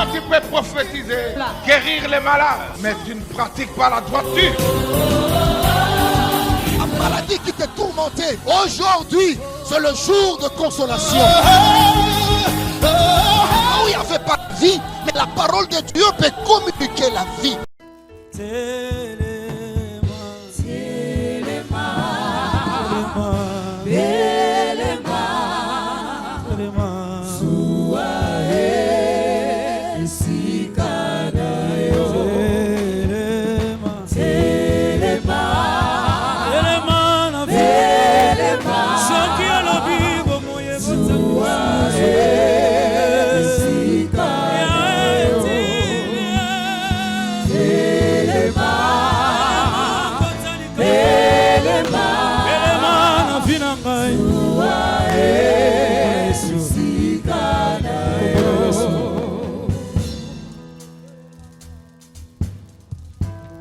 Toi, tu peux prophétiser, guérir les malades, mais tu ne pratiques pas la droiture. La maladie qui te tourmentait, aujourd'hui, c'est le jour de consolation. Ah oui, il n'y avait pas de vie, mais la parole de Dieu peut communiquer la vie.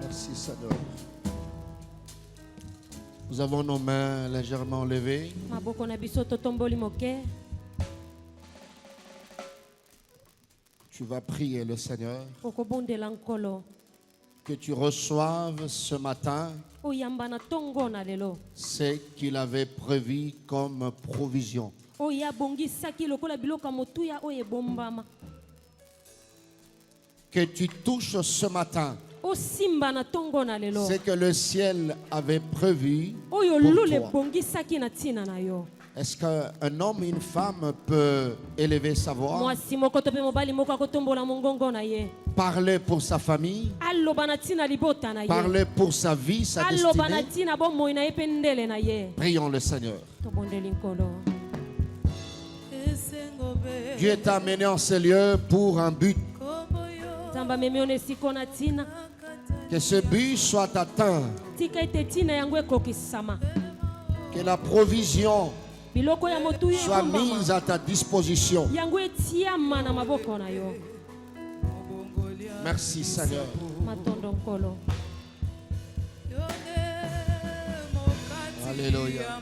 Merci Seigneur. Nous avons nos mains légèrement levées. Tu vas prier le Seigneur que tu reçoives ce matin ce qu'il avait prévu comme provision. Que tu touches ce matin ce que le ciel avait prévu pour toi. Est-ce qu'un homme et une femme peut élever sa voix, parler pour sa famille, parler pour sa vie, sa destinée? Prions le Seigneur. Dieu t'a amené en ce lieu pour un but. Que ce but soit atteint. Que la provision soit mise à ta disposition. Merci Seigneur. Alléluia.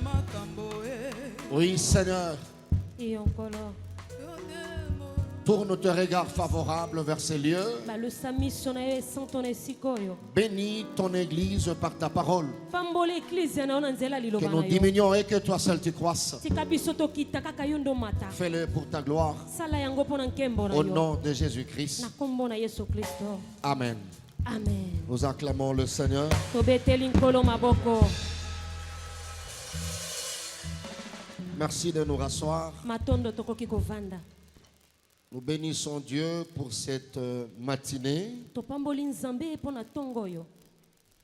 Oui Seigneur. Tourne tes regards favorables vers ces lieux. Bénis ton église par ta parole. Que nous diminuons et que toi seul tu croisses. Fais-le pour ta gloire. Au nom de Jésus-Christ. Amen. Amen. Nous acclamons le Seigneur. Merci de nous rasseoir. Nous bénissons Dieu pour cette matinée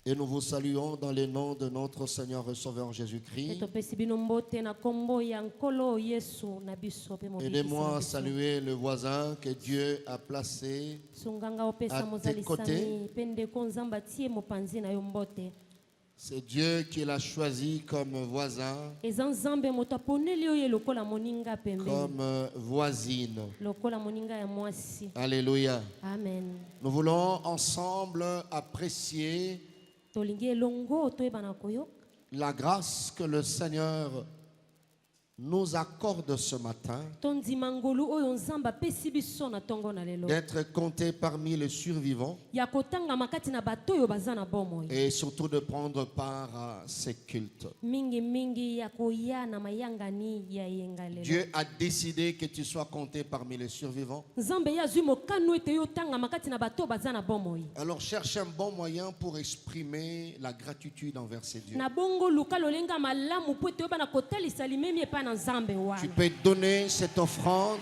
et nous vous saluons dans le nom de notre Seigneur et Sauveur Jésus-Christ. Aidez-moi à saluer le voisin que Dieu a placé à tes côtés. C'est Dieu qui l'a choisi comme voisin, comme voisine. Alléluia. Amen. Nous voulons ensemble apprécier la grâce que le Seigneur nous accorde ce matin d'être compté parmi les survivants et surtout de prendre part à ces cultes. Dieu a décidé que tu sois compté parmi les survivants. Alors cherche un bon moyen pour exprimer la gratitude envers ces dieux. Tu peux donner cette offrande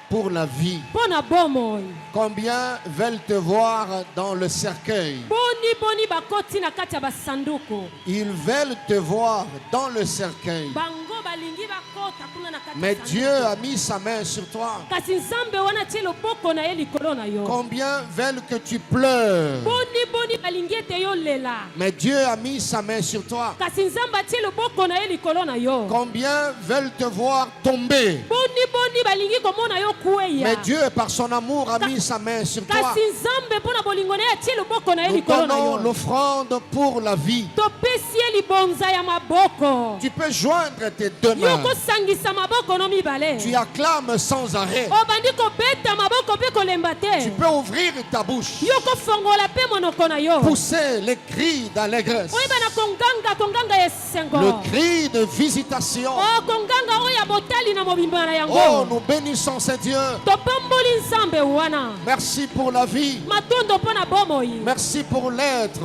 pour la vie. Combien veulent te voir dans le cercueil? Ils veulent te voir dans le cercueil. Mais Dieu a mis sa main sur toi. Combien veulent que tu pleures? Mais Dieu a mis sa main sur toi. Combien veulent te voir tomber? Mais Dieu, par son amour, a mis sa main sur toi. Nous donnons l'offrande pour la vie. Tu peux joindre tes deux mains Tu acclames sans arrêt. Tu peux ouvrir ta bouche. Pousser les cris d'allégresse. Le cri de visitation. Oh, nous bénissons ce Dieu. Merci pour la vie. Merci pour l'être.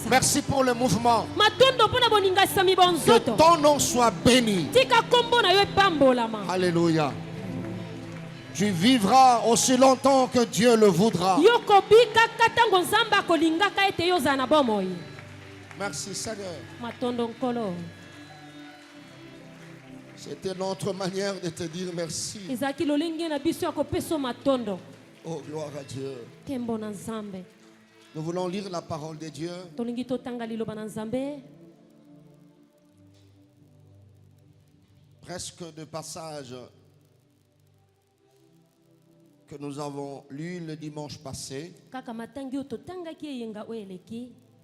Merci pour le mouvement. Que ton nom soit béni. Alléluia. Tu vivras aussi longtemps que Dieu le voudra. Merci Seigneur. C'était notre manière de te dire merci. Oh, gloire à Dieu. Nous voulons lire la parole de Dieu. Presque de passages que nous avons lus le dimanche passé.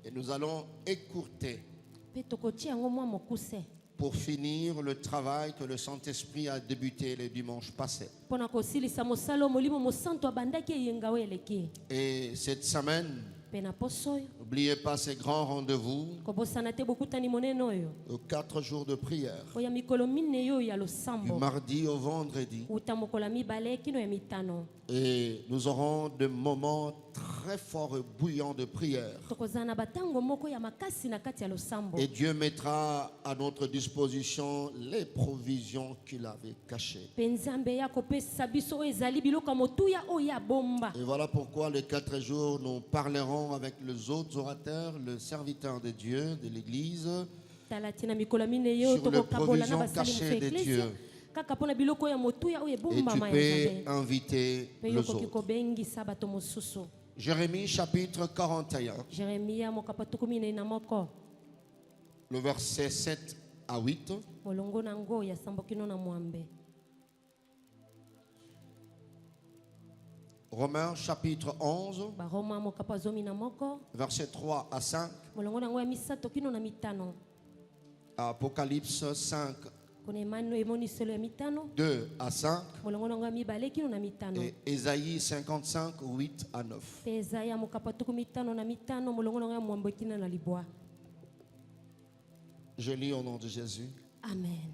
Et nous allons écourter pour finir le travail que le Saint-Esprit a débuté le dimanche passé. Et cette semaine, n'oubliez pas ces grands rendez-vous, 4 jours de prière, du mardi au vendredi. Et nous aurons des moments très forts et bouillants de prière. Et Dieu mettra à notre disposition les provisions qu'il avait cachées. Et voilà pourquoi les 4 jours, nous parlerons avec les autres orateurs, le serviteur de Dieu, de l'Église, sur les provisions cachées de Dieu. Et tu peux inviter les autres. Jérémie chapitre 41. Le verset 7 à 8. Romains chapitre 11. Verset 3 à 5. Apocalypse 5. 2 à 5 et Ésaïe 55, 8 à 9. Je lis au nom de Jésus. Amen.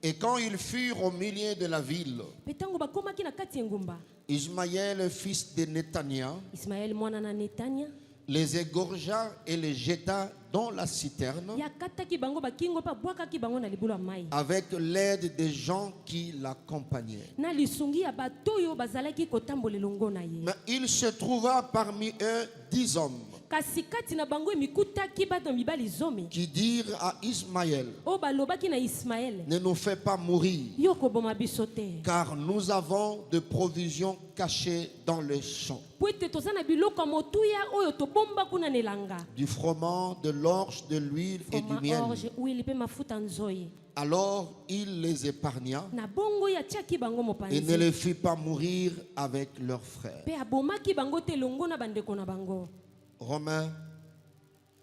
Et quand ils furent au milieu de la ville, Ismaël, fils de Netania, les égorgea et les jeta dans la citerne avec l'aide des gens qui l'accompagnaient. Mais il se trouva parmi eux 10 hommes qui dirent à Ismaël: ne nous fais pas mourir, car nous avons de provisions cachées dans les champs, du froment, de l'orge, de l'huile et du miel. Alors il les épargna et ne les fit pas mourir avec leurs frères. Romains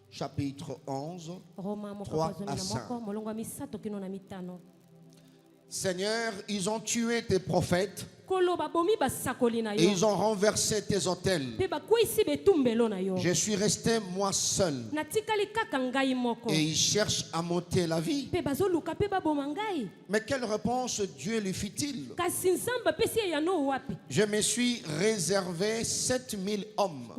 chapitre 11, 3 à 5. Seigneur, ils ont tué tes prophètes et ils ont renversé tes autels. Je suis resté moi seul et ils cherchent à m'ôter la vie. Mais quelle réponse Dieu lui fit-il? Je me suis réservé 7000 hommes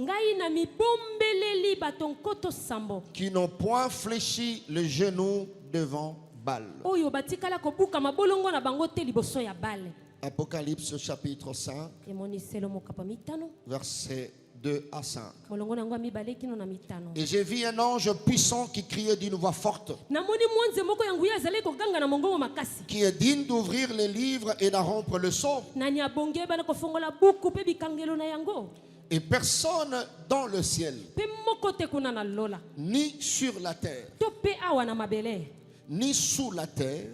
qui n'ont point fléchi le genou devant Baal. Apocalypse chapitre 5, versets 2 à 5. Et j'ai vu un ange puissant qui criait d'une voix forte, qui est digne d'ouvrir les livres et de rompre le sceau. Et personne dans le ciel, ni sur la terre, ni sous la terre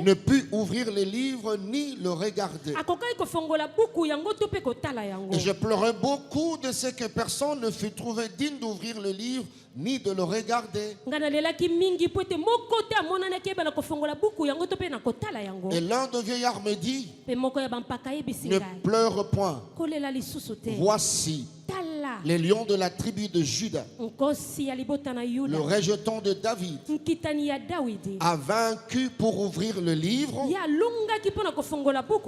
ne put ouvrir les livres ni le regarder. Et je pleurais beaucoup de ce que personne ne fut trouvé digne d'ouvrir le livre ni de le regarder. Et l'un des vieillards me dit, ne pleure point. Voici les lions de la tribu de Juda, le rejeton de David, a vaincu pour ouvrir le livre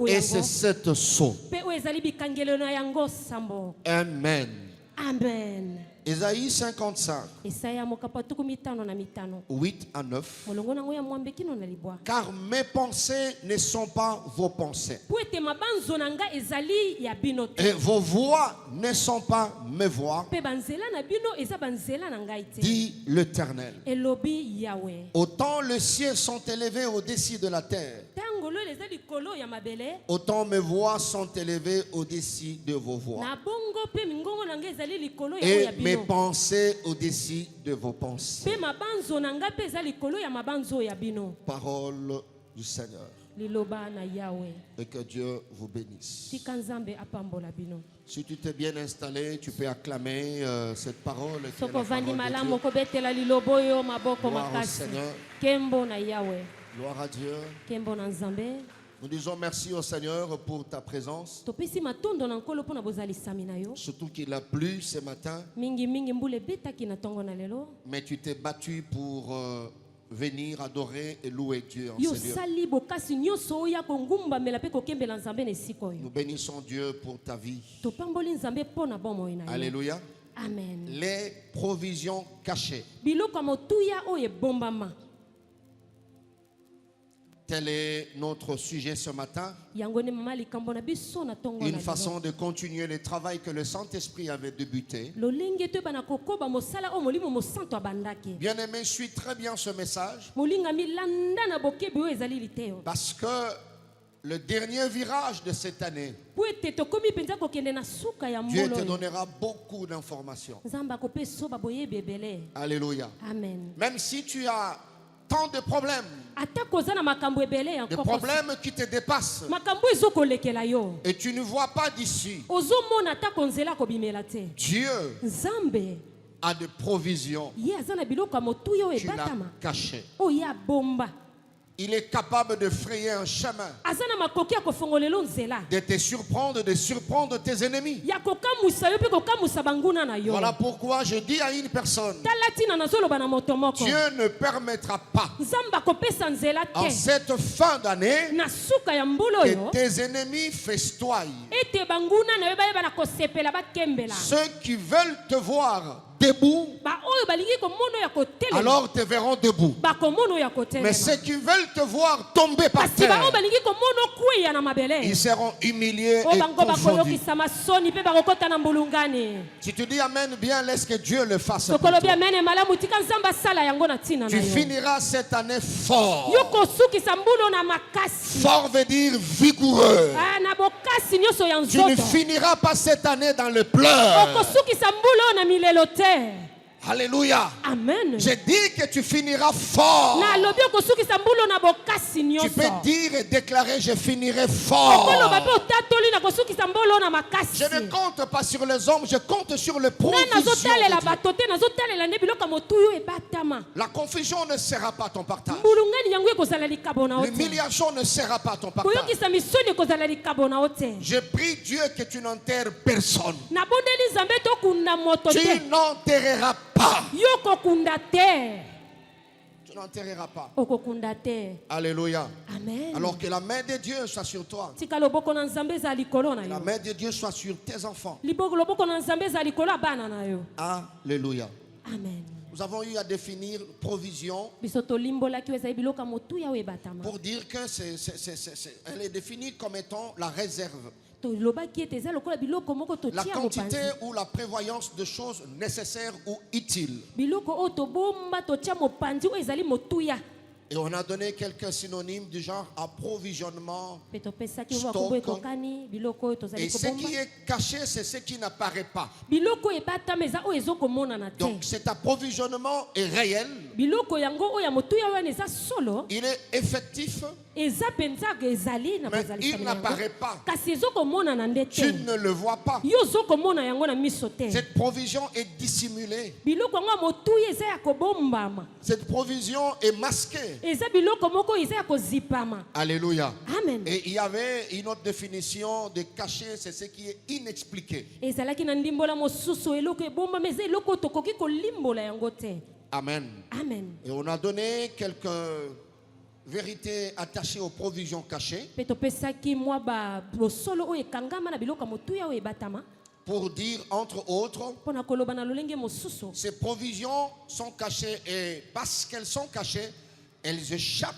et ses 7 sceaux. Amen. Amen. Ésaïe 55, 8 à 9. Car mes pensées ne sont pas vos pensées, et vos voix ne sont pas mes voix, dit l'Éternel. Autant les cieux sont élevés au-dessus de la terre, autant mes voix sont élevées au-dessus de vos voix, et mes pensées au-dessus de vos pensées. Parole du Seigneur. Et que Dieu vous bénisse. Si tu t'es bien installé, tu peux acclamer cette parole. Qui est la parole de Dieu. Gloire au Seigneur. Gloire à Dieu. Nous disons merci au Seigneur pour ta présence. Surtout qu'il a plu ce matin. Mais tu t'es battu pour venir adorer et louer Dieu en ce lieu. Nous bénissons Dieu pour ta vie. Alléluia. Amen. Les provisions cachées. Tel est notre sujet ce matin. Une façon de continuer le travail que le Saint-Esprit avait débuté. Bien-aimé, suis très bien ce message. Parce que le dernier virage de cette année, Dieu te donnera beaucoup d'informations. Alléluia. Amen. Même si tu as tant de problèmes, des problèmes qui te dépassent, et tu ne vois pas d'ici, Dieu a des provisions. Tu l'as caché. Il est capable de frayer un chemin, de te surprendre, de surprendre tes ennemis. Voilà pourquoi je dis à une personne, Dieu ne permettra pas en cette fin d'année que tes ennemis festoient. Ceux qui veulent te voir debout, alors te verront debout. Mais ceux qui veulent te voir tomber par terre, ils seront humiliés et confondus. Si tu dis Amen bien, laisse que Dieu le fasse pour toi. Tu finiras cette année fort. Fort veut dire vigoureux. Tu ne finiras pas cette année dans le pleur. Alléluia. Amen. J'ai dit que tu finiras fort. Tu peux dire et déclarer, je finirai fort. Je ne compte pas sur les hommes, je compte sur le provision de Dieu. La confusion ne sera pas ton partage. L'humiliation ne sera pas ton partage. Je prie Dieu que tu n'enterres personne. Tu n'enterreras pas. Tu n'enterreras pas. Alléluia. Amen. Alors que la main de Dieu soit sur toi. La main de Dieu soit sur tes enfants. Alléluia. Amen. Nous avons eu à définir provision pour dire que elle est définie comme étant la réserve. La quantité ou la prévoyance de choses nécessaires ou utiles. Et on a donné quelques synonymes du genre approvisionnement, stock. Et ce qui est caché, c'est ce qui n'apparaît pas. Donc cet approvisionnement est réel. Il est effectif. Mais il n'apparaît pas. Tu ne le vois pas. Cette provision est dissimulée. Cette provision est masquée. Alléluia. Amen. Et il y avait une autre définition de caché, c'est ce qui est inexpliqué. Amen. Amen. Et on a donné quelques vérités attachées aux provisions cachées. Pour dire, entre autres, ces provisions sont cachées et parce qu'elles sont cachées, elles échappent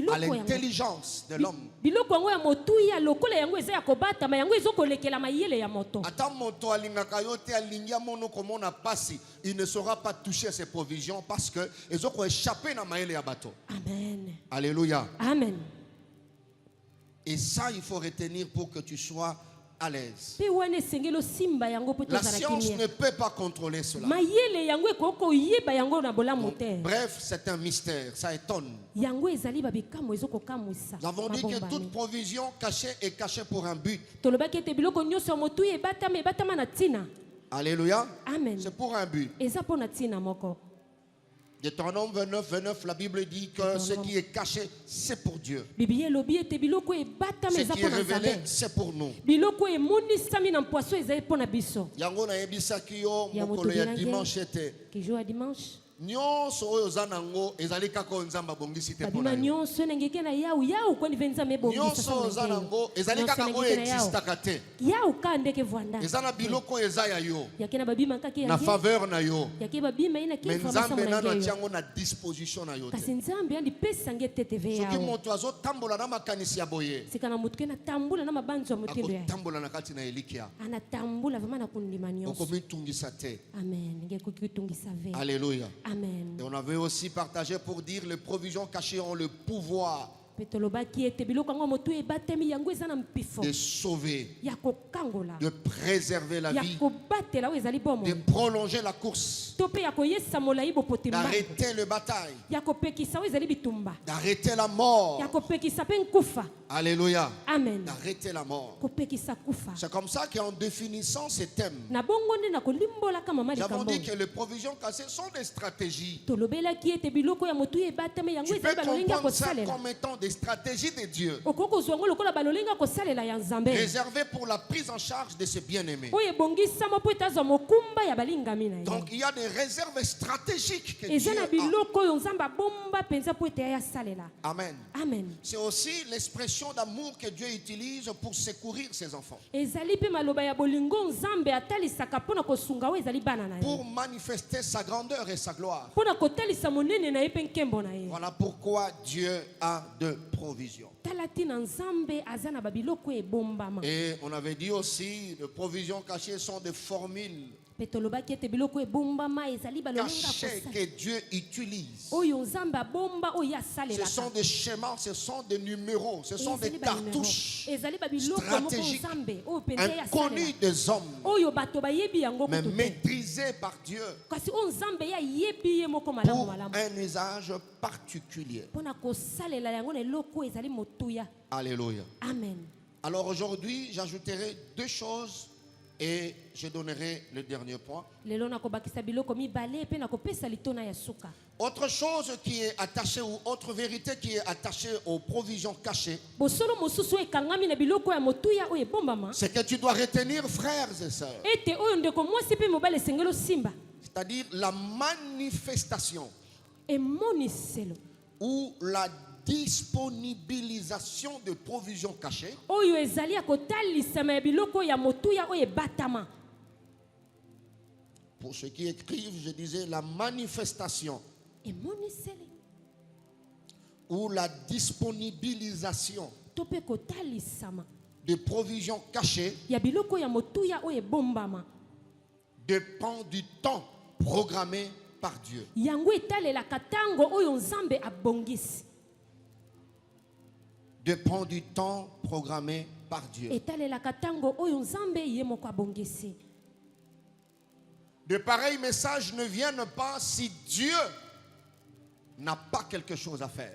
à l'intelligence de l'homme. Il ne saura pas toucher à ces provisions parce qu'elles ont échappé dans le bateau. Amen. Alléluia. Amen. Et ça, il faut retenir pour que tu sois à l'aise. La science ne peut pas contrôler cela. Donc, bref, c'est un mystère, ça étonne. Nous avons dit que toute provision cachée est cachée pour un but. Alléluia. Amen. C'est pour un but. Deutéronome 29, la Bible dit que ce qui est caché, c'est pour Dieu. Ce qui est révélé, c'est pour nous. Yango na yebisaki yo mokolo ya dimanche ete. Nyonso oyo zanango ezali kaka nzamba bongisi te pona. Nyonso zanango ezali kaka oyo existaka te. Ezana biloko eza ya yo. Na faveur na yo. Mais nzambe nano tiango na disposition na yo te. Soki moto azotambola na makanisi ya boye. Akotambola na kati na elikia. Okomitungisa te. Alléluia. Amen. Et on avait aussi partagé pour dire les provisions cachées ont le pouvoir de sauver, de préserver la vie, de prolonger la course, d'arrêter le bataille, d'arrêter la mort. Alléluia. Amen. D'arrêter la mort. C'est comme ça qu'en définissant ces thèmes, nous avons dit que les provisions cachées sont des stratégies. Tu peux comprendre ça comme étant des stratégies de Dieu, réservées pour la prise en charge de ses bien-aimés. Donc il y a des réserves stratégiques que Dieu a. Amen. Amen. C'est aussi l'expression d'amour que Dieu utilise pour secourir ses enfants, pour manifester sa grandeur et sa gloire. Voilà pourquoi Dieu a de provisions. Et on avait dit aussi, les provisions cachées sont des formules cachées que Dieu utilise. Ce sont des schémas, ce sont des numéros, ce sont des cartouches stratégiques inconnues des hommes, mais maîtrisées par Dieu pour un usage particulier. Alléluia. Amen. Alors aujourd'hui, j'ajouterai deux choses et je donnerai le dernier point. Autre chose qui est attachée, ou autre vérité qui est attachée aux provisions cachées, c'est que tu dois retenir, frères et sœurs, c'est-à-dire la manifestation ou la disponibilisation de provisions cachées pour ceux qui écrivent, je disais la manifestation ou la disponibilisation de provisions cachées dépend du temps programmé par Dieu. De prendre du temps programmé par Dieu. De pareils messages ne viennent pas si Dieu n'a pas quelque chose à faire.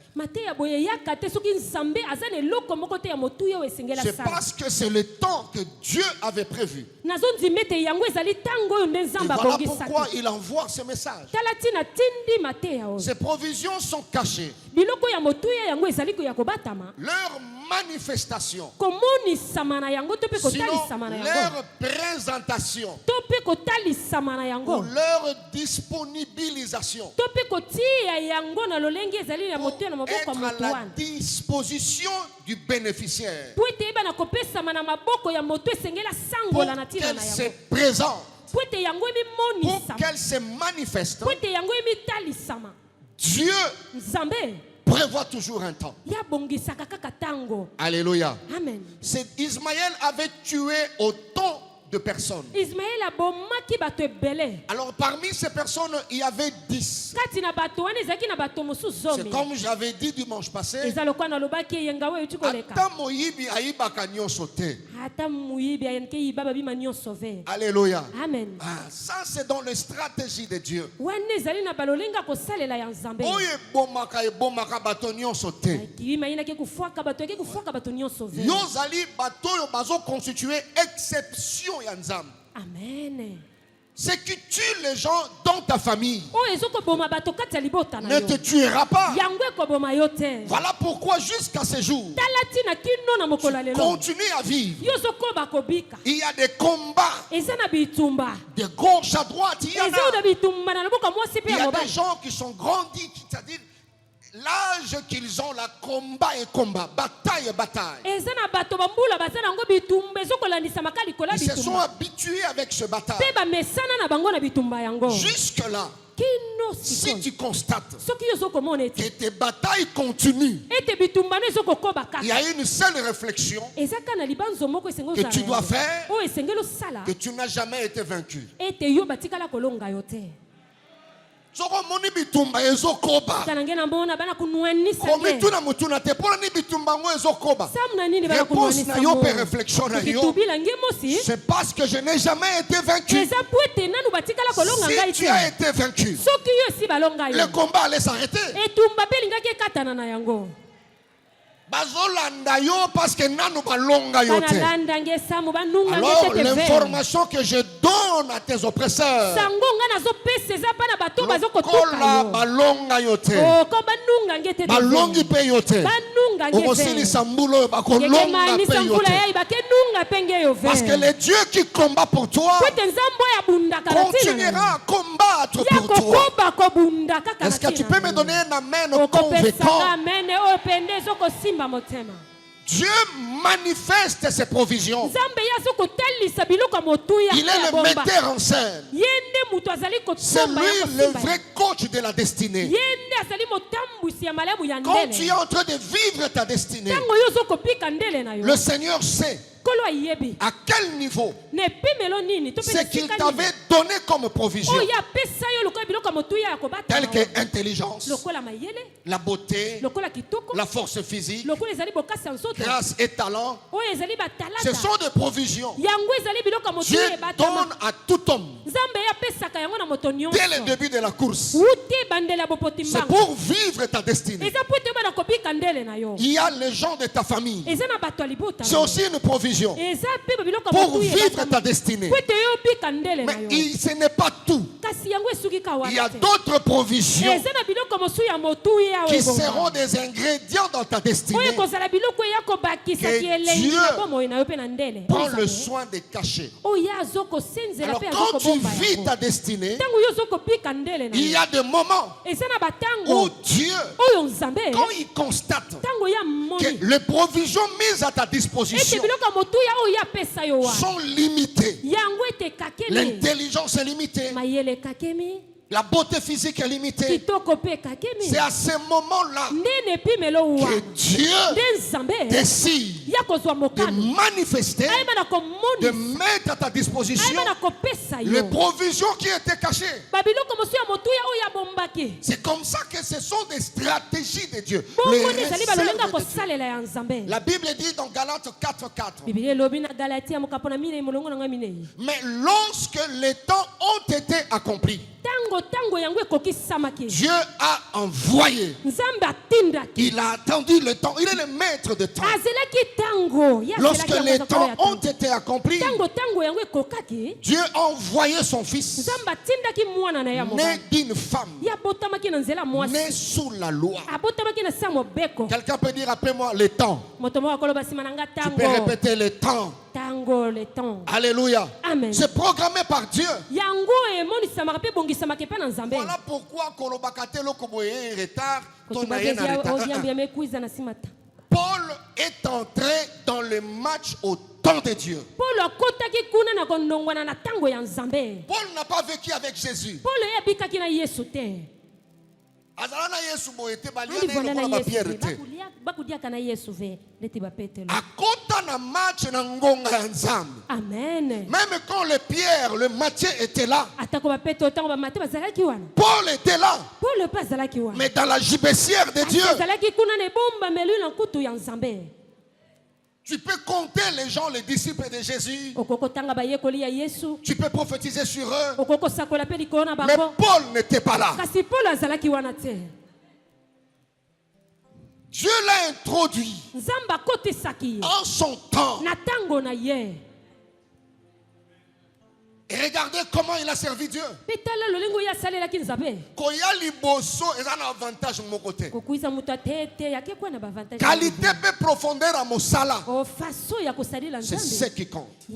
C'est parce que c'est le temps que Dieu avait prévu. Et voilà pourquoi il envoie ce message. Ces provisions sont cachées. Leur manifestation, sinon leur présentation ou leur disponibilisation pour être à la disposition du bénéficiaire pour qu'elle se présente, pour qu'elle se manifeste. Dieu prévoit toujours un temps. Alléluia. Amen. Ismaël avait tué autant de personnes. Alors parmi ces personnes, il y avait 10. C'est comme j'avais dit dimanche passé. Alléluia. Amen. Ça c'est dans la stratégie de Dieu. Exception. Amen. Ce qui tue les gens dans ta famille ne te tuera pas. Voilà pourquoi jusqu'à ce jour, tu continues à vivre. Il y a des combats de gauche à droite. Il y a des gens qui sont grandis, c'est-à-dire l'âge qu'ils ont, la combat et combat, bataille et bataille. Ils se sont habitués avec ce bataille. Jusque-là, si tu constates que tes batailles continuent, il y a une seule réflexion que tu dois faire, que tu n'as jamais été vaincu. C'est parce que je n'ai jamais été vaincu. Si tu as été vaincu, le combat allait s'arrêter. Parce que alors l'information que je donne à tes oppresseurs, parce que le Dieu qui combat pour toi continuera à combattre pour toi. Est-ce que tu peux me donner un amen convaincant? Dieu manifeste ses provisions. Il est le metteur en scène. C'est lui le vrai coach de la destinée. Quand tu es en train de vivre ta destinée, le Seigneur sait à quel niveau ce qu'il t'avait donné comme provision, tel que l'intelligence, la beauté, la force physique, grâce et talent. Ce sont des provisions. Dieu donne à tout homme dès le début de la course. C'est pour vivre ta destinée. Il y a les gens de ta famille. C'est aussi une provision pour vivre ta destinée. Mais ce n'est pas tout. Il y a d'autres provisions qui seront des ingrédients dans ta destinée que Dieu prend le soin de cacher. Alors quand tu vis ta destinée, il y a des moments où Dieu, quand il constate que les provisions mises à ta disposition sont limitées, l'intelligence est limitée, la beauté physique est limitée, c'est à ce moment-là que Dieu décide de manifester, de mettre à ta disposition les provisions qui étaient cachées. C'est comme ça que ce sont des stratégies de Dieu. La Bible dit dans Galates 4:4. Mais lorsque les temps ont été accomplis, Dieu a envoyé. Il a attendu le temps. Il est le maître de temps. Lorsque les temps ont été accomplis, Dieu a envoyé son fils, né d'une femme, né sous la loi. Quelqu'un peut dire après moi le temps. Tu peux répéter le temps. Alléluia. C'est programmé par Dieu. Voilà pourquoi Paul est entré dans le match au temps de Dieu. Paul n'a pas vécu avec Jésus. Amen. Même quand le Pierre, le Matthieu était là, Paul était là. Mais dans la gibecière de Dieu, tu peux compter les gens, les disciples de Jésus. Tu peux prophétiser sur eux. Mais Paul n'était pas là. Dieu l'a introduit en son temps. Et regardez comment il a servi Dieu. Qualité et profondeur à Mosala. C'est ce qui compte.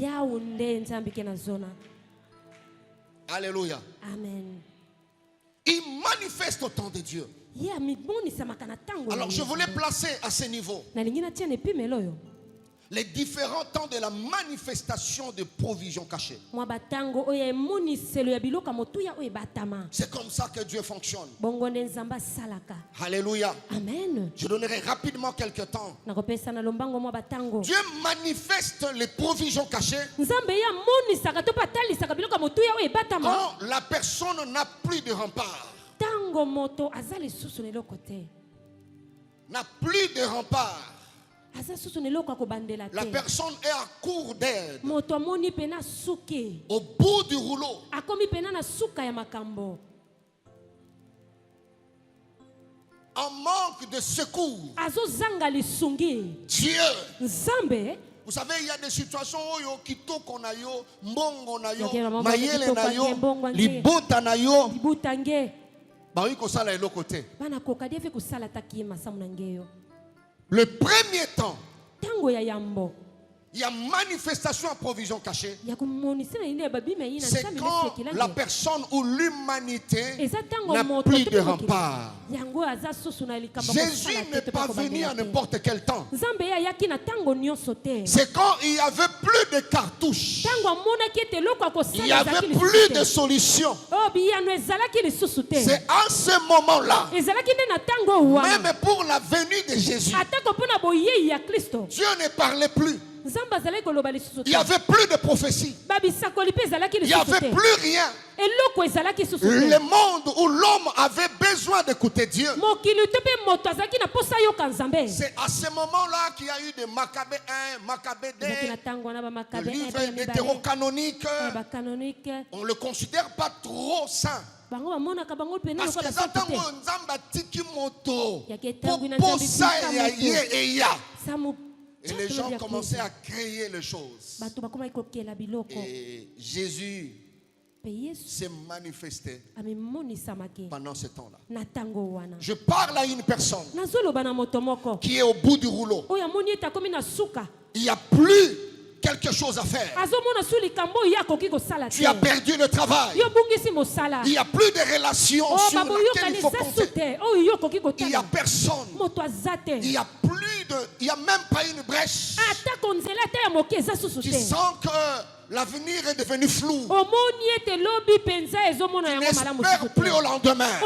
Alléluia. Amen. Il manifeste au temps de Dieu. Alors je voulais placer à ce niveau les différents temps de la manifestation de provisions cachées. C'est comme ça que Dieu fonctionne. Alléluia. Amen. Je donnerai rapidement quelques temps. Dieu manifeste les provisions cachées quand la personne n'a plus de rempart. N'a plus de rempart. La personne est à court d'aide. Au bout du rouleau. En manque de secours. Dieu. Vous savez, il y a des situations où kitoko na yo, mbongo na yo, mayele na yo, libota na yo. Ba wi kosala elo côté. Le premier temps, il y a manifestation en provision cachée. C'est quand la personne ou l'humanité n'a plus de rempart. Jésus n'est pas venu à n'importe quel temps. C'est quand il n'y avait plus de cartouches. Il n'y avait plus de solution. C'est à ce moment-là, même pour la venue de Jésus, Dieu ne parlait plus. Il n'y avait plus de prophétie. Il n'y avait plus rien. Le monde où l'homme avait besoin d'écouter Dieu. C'est à ce moment-là qu'il y a eu de Maccabée 1, Maccabée 2, le livre hétérocanonique. On ne le considère pas trop saint. Parce que et les gens commençaient à créer les choses. Et Jésus s'est manifesté pendant ce temps-là. Je parle à une personne qui est au bout du rouleau. Il n'y a plus quelque chose à faire. Tu as perdu le travail. Il n'y a plus de relations sur laquelle il faut compter. Il n'y a personne. Il n'y a plus il n'y a même pas une brèche qui sent que l'avenir est devenu flou. Tu n'espères plus au lendemain.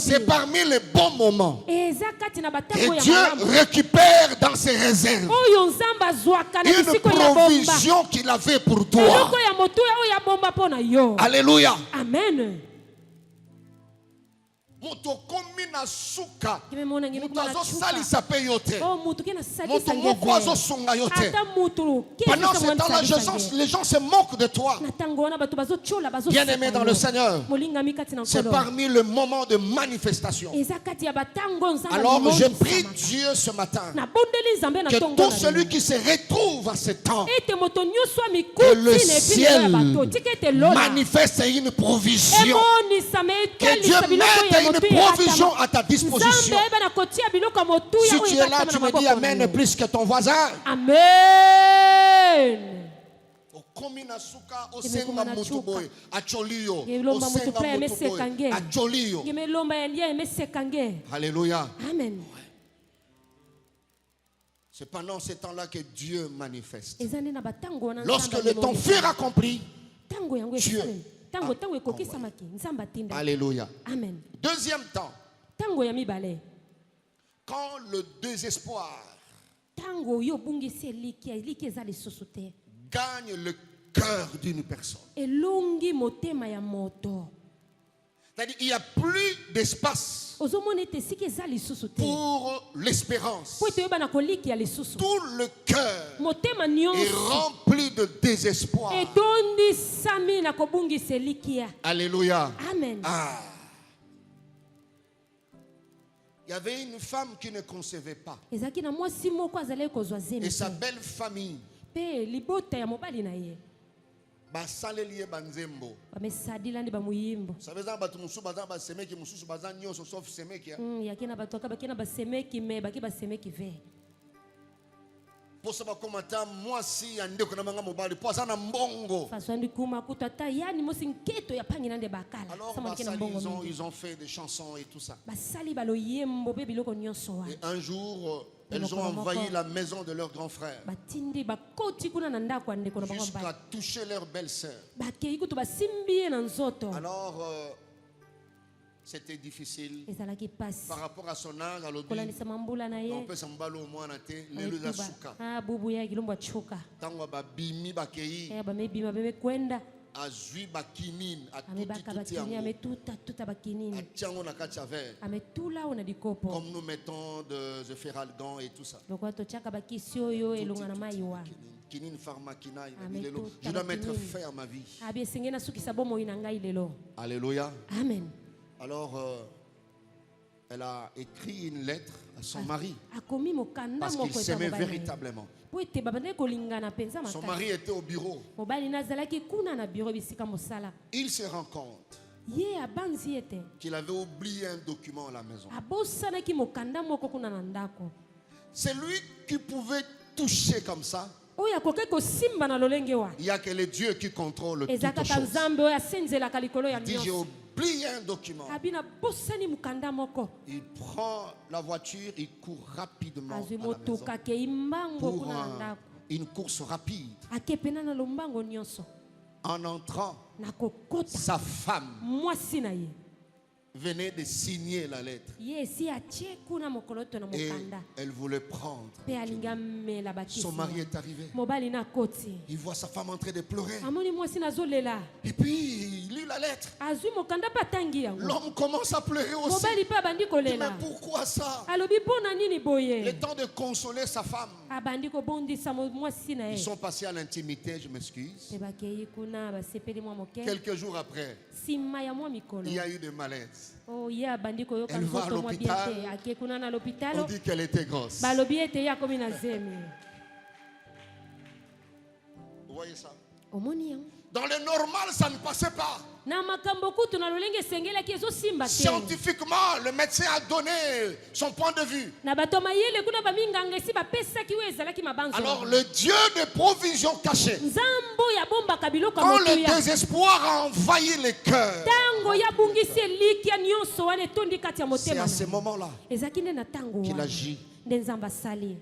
C'est parmi les bons moments que Dieu récupère dans ses réserves une provision qu'il avait pour toi. Alléluia. Amen. Moto komi na suka moto azosalisa pe yo te moto moko azosunga yo te. Pendant ce temps-là, les gens se moquent de toi. Bien-aimé dans le Seigneur, c'est parmi le moment de manifestation. Alors je prie Dieu ce matin que tout celui qui se retrouve à ce temps, que le ciel manifeste une provision, que Dieu mette une provision à ta disposition. Si tu es là, tu me dis Amen plus que ton voisin. Amen. Alléluia. Amen. C'est pendant ce temps-là que Dieu manifeste. Lorsque le temps fut accompli, Dieu. Alléluia. Amen. Deuxième temps, quand le désespoir gagne le cœur d'une personne, c'est-à-dire il n'y a plus d'espace pour l'espérance. Tout le cœur est rempli de désespoir. Alléluia. Amen. Ah. Il y avait une femme qui ne concevait pas. Et sa belle famille basaleliye banzembo. Sabeza batu musu baza basemeki mususu baza nyoso sauf semeki. Yakina batoka bakina basemeki me baki basemeki ve. Posa bakomata mwasi ya ndeko na manga mobali posa na mbongo. Faswandi kuma kutata yani mosinketo ya pangi nande bakala. Alors ils ont fait des chansons et tout ça. Basali baloyembo be biloko nyonso wa. Et un jour elles ont envahi la maison de leur grand frère jusqu'à toucher leur belle-sœur. Alors c'était difficile par rapport à son âge. On peut s'emballer au moins azui bakinine comme nous mettons de Feralgan et tout ça. Kinine pharmakina, je dois mettre fin à ma vie. Alléluia. Amen. Alors elle a écrit une lettre à son mari parce qu'il s'aimait véritablement. Son mari était au bureau. Il se rend compte qu'il avait oublié un document à la maison. C'est lui qui pouvait toucher comme ça. Il n'y a que les dieux qui contrôlent toutes choses. Il dit j'ai oublié un document. Il prend la voiture, il court rapidement à la maison pour une course rapide. En entrant, sa femme venait de signer la lettre et elle voulait prendre. Son mari est arrivé. Il voit sa femme en train de pleurer. Et puis il lit la lettre. L'homme commence à pleurer aussi. Mais pourquoi ça? Le temps de consoler sa femme. Ils sont passés à l'intimité, je m'excuse. Quelques jours après, il y a eu des malaises. Elle va à l'hôpital. On dit qu'elle était grosse. Vous voyez ça? Dans le normal, ça ne passait pas. Scientifiquement, le médecin a donné son point de vue. Alors le Dieu de provision cachée, quand le désespoir a envahi les cœurs, c'est à ce moment-là qu'il agit.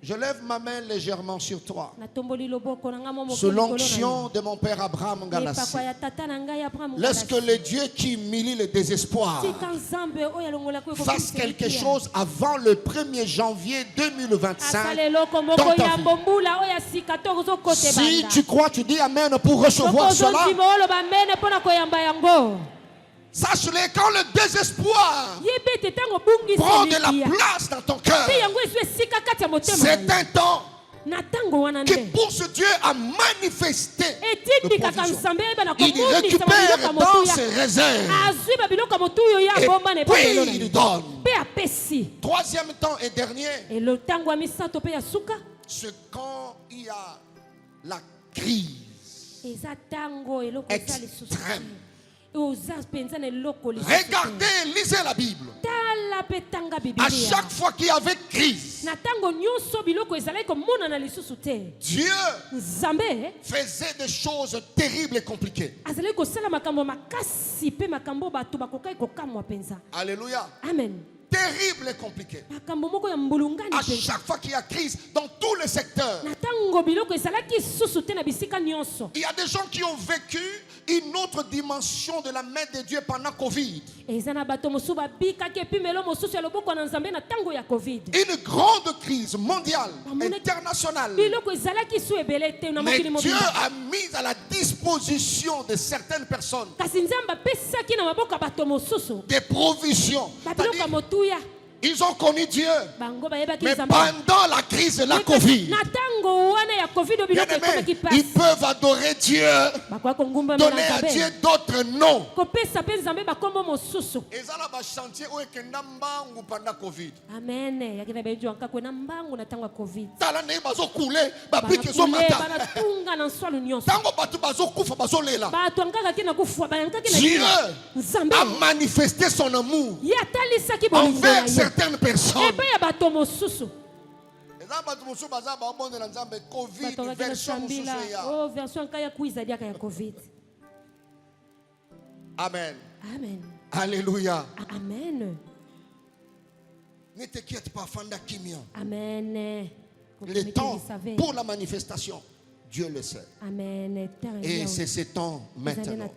Je lève ma main légèrement sur toi. Sous l'onction de mon père Abraham Galassi. Laisse que le Dieu qui humilie le désespoir fasse quelque chose avant le 1er janvier 2025 dans ta vie. Si tu crois, tu dis Amen pour recevoir cela. Sache-le, quand le désespoir prend de la place dans ton cœur, c'est un temps qui pousse Dieu à manifester le provision. Il récupère dans ses réserves et puis il donne. Troisième temps et dernier, c'est quand il y a la crise extrême. Regardez, lisez la Bible. À chaque fois qu'il y avait crise, Dieu faisait des choses terribles et compliquées. Alléluia. Amen. Terrible et compliqué. À chaque fois qu'il y a crise dans tous les secteurs, il y a des gens qui ont vécu une autre dimension de la main de Dieu pendant Covid. Une grande crise mondiale, internationale. Mais Dieu a mis à la disposition de certaines personnes des provisions. Ils ont connu Dieu, mais pendant la crise de la Covid, ils peuvent adorer Dieu, donner à Dieu d'autres noms. Amen. Dieu a manifesté son amour envers certaines personnes. Amen. Amen. Alléluia. Amen. Ne t'inquiète pas, Fanda Kimia. Amen. Le temps pour la manifestation, Dieu le sait. Amen. Et c'est ce temps maintenant.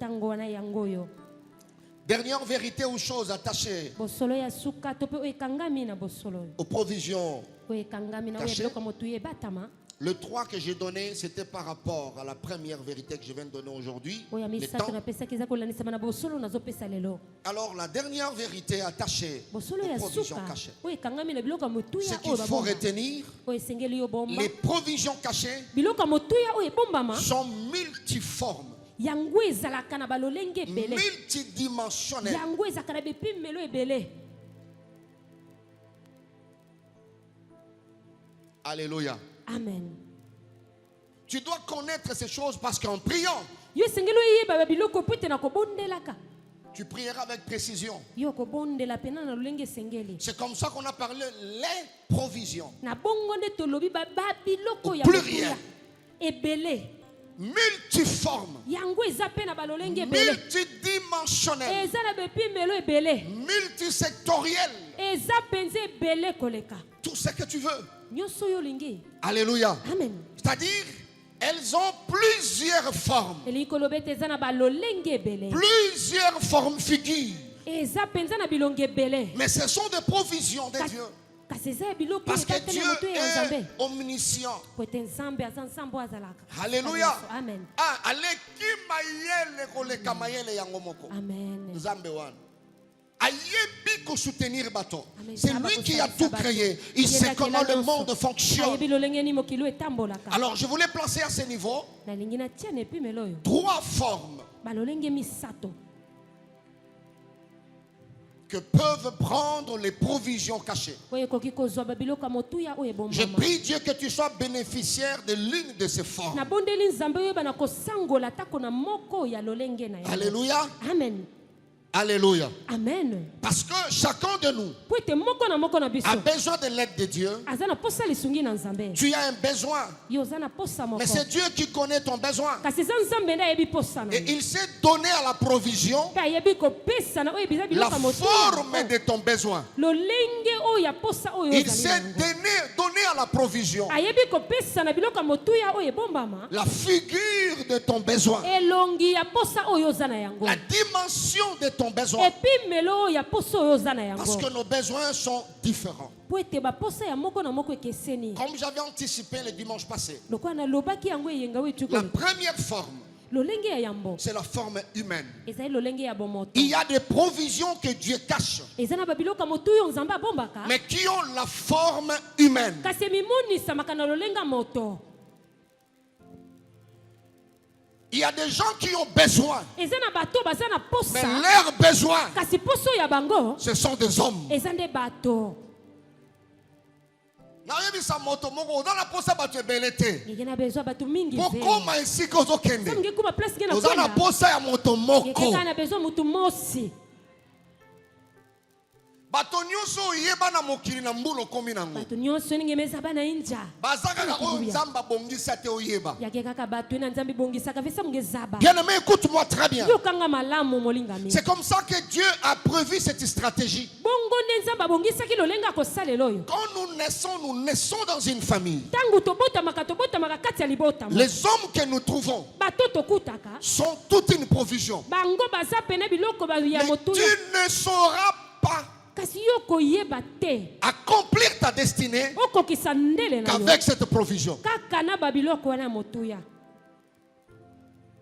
Dernière vérité ou chose attachée aux provisions cachées. Le 3 que j'ai donné, c'était par rapport à la première vérité que je viens de donner aujourd'hui. Alors la dernière vérité attachée aux provisions cachées, c'est qu'il faut retenir les provisions cachées sont multiformes, multidimensionnelles. Alléluia. Amen. Tu dois connaître ces choses parce qu'en priant, tu prieras avec précision. C'est comme ça qu'on a parlé les provisions. Au pluriel. Multiforme, multidimensionnel, multisectoriel. Tout ce que tu veux. Alléluia. Amen. C'est-à-dire, elles ont plusieurs formes, plusieurs formes figures. Mais ce sont des provisions de Dieu. Parce que Dieu est omniscient. Alléluia. Amen. Amen. C'est lui qui a tout créé. Il sait comment le monde fonctionne. Alors je voulais placer à ce niveau 3 formes que peuvent prendre les provisions cachées. Je prie Dieu que tu sois bénéficiaire de l'une de ces formes. Alléluia. Amen. Alléluia. Amen. Parce que chacun de nous a besoin de l'aide de Dieu. Tu as un besoin. Mais c'est Dieu qui connaît ton besoin. Et il s'est donné à la provision la forme de ton besoin. Il s'est donné à la provision la figure de ton besoin. La dimension de ton besoin. Parce que nos besoins sont différents. Comme j'avais anticipé le dimanche passé, la première forme, c'est la forme humaine. Il y a des provisions que Dieu cache, mais qui ont la forme humaine. Il y a des gens qui ont besoin, mais leurs besoins, ce sont des hommes. Pourquoi ici que vous bato nyonso yeba na mokili na mbula komi nango. Bato nyonso ninge meza bana inja. Bazaka oyo nzamba bongisa te oyeba. Yake kaka bato na nzambi bongisa ka vesa mungezaba. Bien-aimé, écoute-moi très bien. Yokanga malamu molingami. C'est comme ça que Dieu a prévu cette stratégie. Bongo nzamba bongisa ki lolenga ko saleloyo. Quand nous naissons dans une famille. Tangu tobota maka kati ya libota. Les hommes que nous trouvons bato tokutaka sont toute une provision. Bango baza pene biloko ba ya motu. Tu ne sauras pas accomplir ta destinée qu'avec cette provision.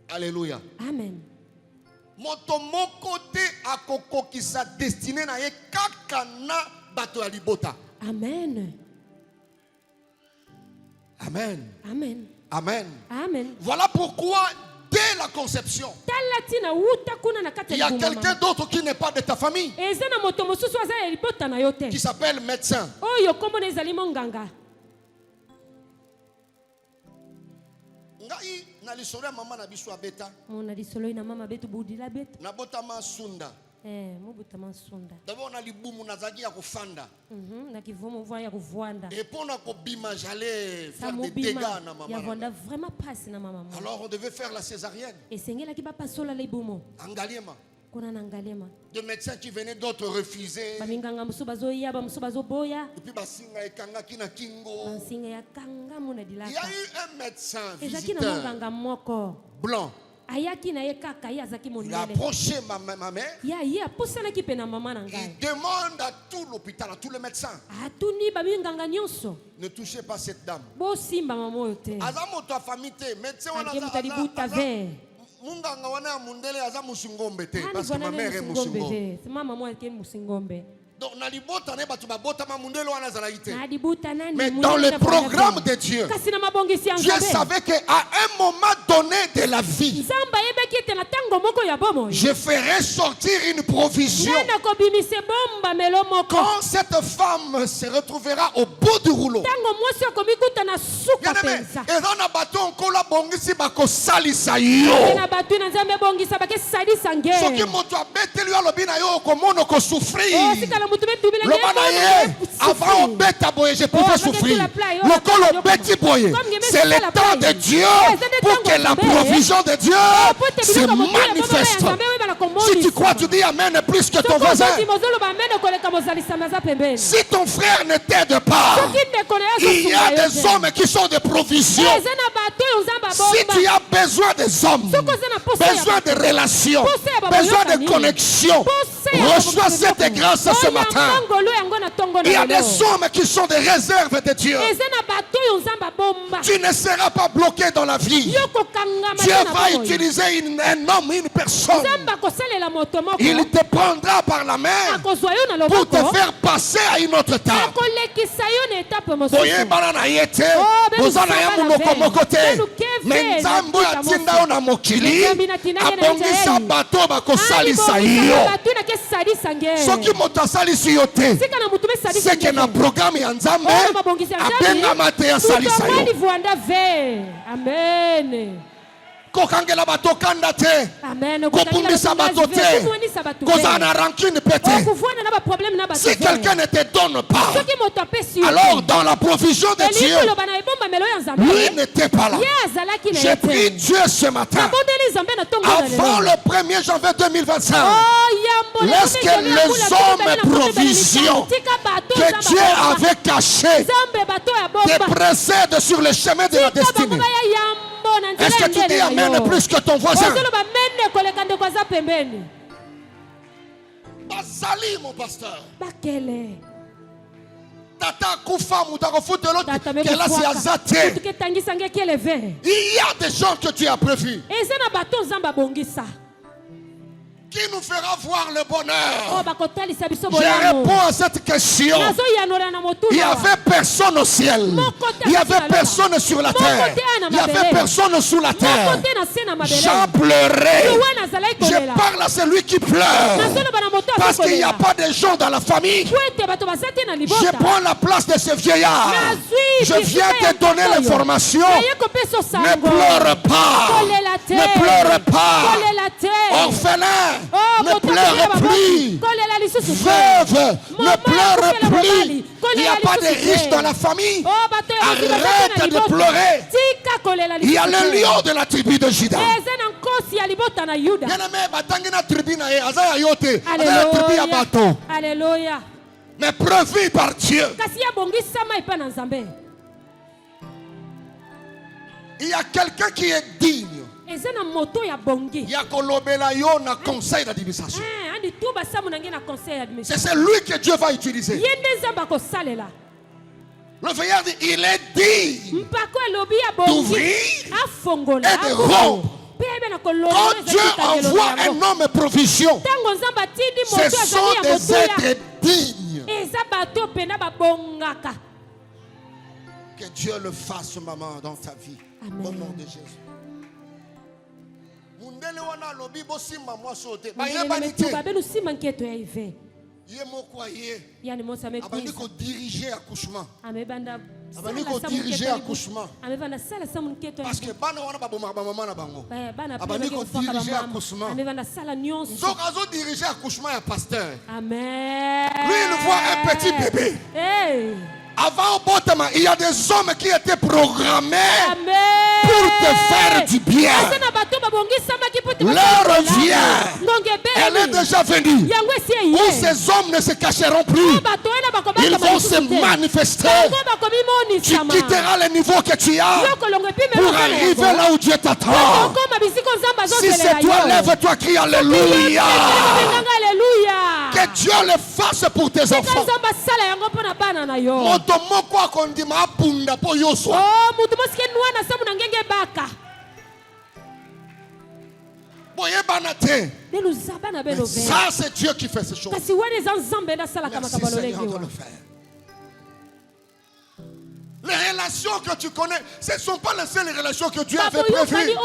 Alléluia. Amen. Moto moko te akokokisa destinée na ye kaka na bato ya libota. Amen. Amen. Amen. Amen. Amen. Voilà pourquoi dès la conception, il y a quelqu'un d'autre qui n'est pas de ta famille, qui s'appelle médecin. D'abord on a libumu nazaki ya kufanda. Na kivumu mvua ya kuvwanda. Et pour na kobima j'allais faire des dégâts na maman. Ya vanda vraiment passe na maman. Alors on devait faire la césarienne. Et sengela ki ba pasola libumu. Angaliema. Kuna na angaliema. Des médecins qui venaient, d'autres refusaient. Baminganga musubazo yaba musubazo boya. Et puis basinga ekanga kina kingo. Basinga ya kanga muna dilaka. Il y a eu un médecin visiteur blanc. Il a approché ma mère. Il demande à tout l'hôpital, à tous les médecins, ne touchez pas cette dame. Azamo ta famille médecin munganga wana mundele aza musingombe te parce que ma mère est musingombe. Donc, mais dans le programme de Dieu, Dieu savait qu'à un moment donné de la vie, je ferai sortir une provision. Quand cette femme se retrouvera au bout du rouleau, avant bêta boye, je pouvais souffrir. C'est le temps de Dieu pour que la provision de Dieu se manifeste. Si tu crois, tu dis Amen plus que ton voisin. Si ton frère ne t'aide pas, il y a des hommes qui sont des provisions. Si tu as besoin des hommes, besoin de relations, besoin de connexions, reçois cette grâce ce matin. Il y a des hommes qui sont des réserves de Dieu. Tu ne seras pas bloqué dans la vie. Dieu va utiliser un homme, une personne. Il te prendra par la main pour te faire passer à une autre étape. Mais Nzambo atinda ona mokili abongisa bato bakosalisa yo. Soki moto asalisi yo te, c'est que na programme ya Nzambe abengama te asalisa yo. Amen. Kokangela bato kanda te, kopumbisa bato te, kozana rancune pété. Si quelqu'un ne te donne pas, alors dans la provision de Dieu, lui n'était pas là. J'ai pris Dieu ce matin, avant le 1er janvier 2025, laisse que les hommes provisions que Dieu avait cachés te précèdent sur le chemin de la destinée. Est-ce que tu dis amen plus que ton voisin? Basali, mon pasteur. Tata Koufa Moutakofoute l'autre qu'elle a si azaté. Il y a des gens que tu as prévus qui nous fera voir le bonheur. Je réponds à cette question. Il n'y avait personne au ciel. Il n'y avait personne sur la terre. Il n'y avait personne sous la terre. J'en pleurais. Je parle à celui qui pleure. Parce qu'il n'y a pas de gens dans la famille. Je prends la place de ce vieillard. Je viens te donner l'information. Ne pleure pas. Ne pleure pas. Orphelin. Ne pleure plus. Veuve, ne pleure plus. Il n'y a pas de riches dans la famille. Arrête de pleurer. Il y a le lion de la tribu de Juda. Alléluia. Mais prévu par Dieu. Il y a quelqu'un qui est digne. Il y a kolobela yo na conseil d'administration. C'est celui que Dieu va utiliser. Le veillard dit, il est digne d'ouvrir et de rompre. Quand Dieu envoie un homme provision, ce sont des êtres dignes. Que Dieu le fasse, maman, dans ta vie. Amen. Au nom de Jésus. Diriger accouchement. Diriger accouchement. Parce que diriger accouchement à pasteur. Amen. Lui il voit un petit bébé. Avant Botama, il y a des hommes qui étaient programmés pour te faire du bien. L'heure vient. Elle est déjà venue. Où ces hommes ne se cacheront plus. Ils vont se manifester. Tu quitteras le niveau que tu as pour arriver là où Dieu t'attend. Si c'est toi, lève-toi, crie Alléluia. Que Dieu le fasse pour tes enfants. Ça, c'est Dieu qui fait ces choses. Merci Seigneur de le faire. Les relations que tu connais, ce ne sont pas les seules relations que Dieu avait prévues.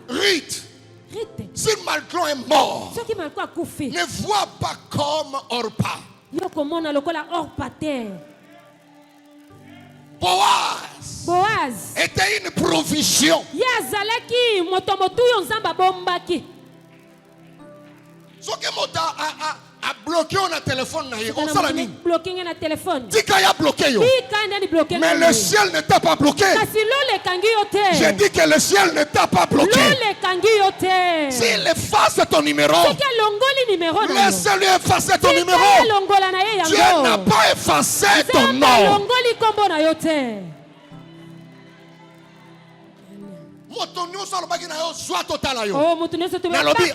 Rite. Si Malcolm est mort, ne vois pas comme Orpa. Boaz était une provision. Ce qui a bloqué on a téléphone on s'en mis. Tika a bloqué yo. Mais le ciel ne t'a pas bloqué. J'ai dit que le ciel ne t'a pas bloqué. S'il efface ton numéro, laisse-lui effacer ton numéro. Dieu n'a pas effacé ton nom.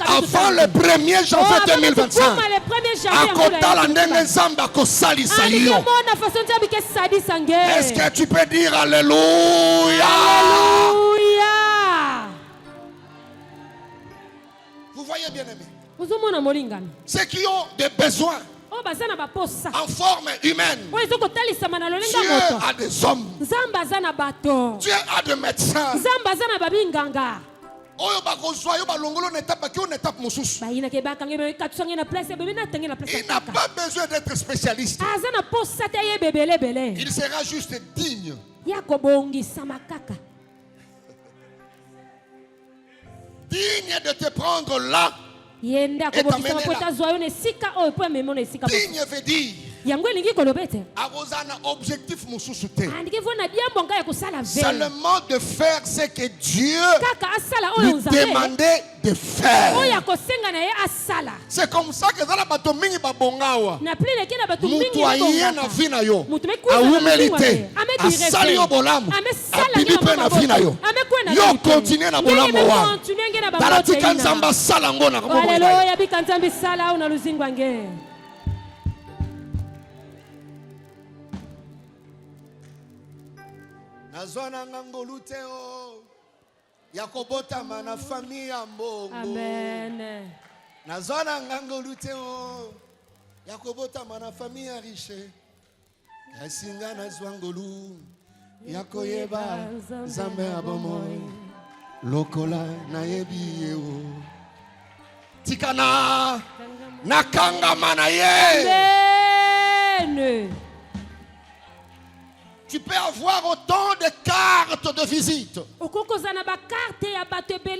Avant le 1er janvier 2025, est-ce que tu peux dire Alléluia? Vous voyez bien aimé, ceux qui ont des besoins, en forme humaine. Dieu a des hommes. Dieu a des médecins. Il n'a pas besoin d'être spécialiste. Il sera juste digne. Digne de te prendre là et t'amener là. Digne veut dire objectif seulement de faire ce que Dieu lui demandait de faire. C'est comme ça que dans la batomini babongawa mutuaye na vina yo awumelite asali yo bolamu abibipe na vina yo yo continue na bolamu wa baratika nzamba sala ngona kamo haleluya bikanzambi sala una luzingwa nge. Nazwana ngangolu teo yakobota mana familia mbongo. Amen. Nazwana ngangolu teo yakobota mana familia riche. Kasinga nazwangolu yakoyeba zambe abomoy lokola na yebi yo tikana nakanga mana ye. Amen. Tu peux avoir autant de cartes de visite.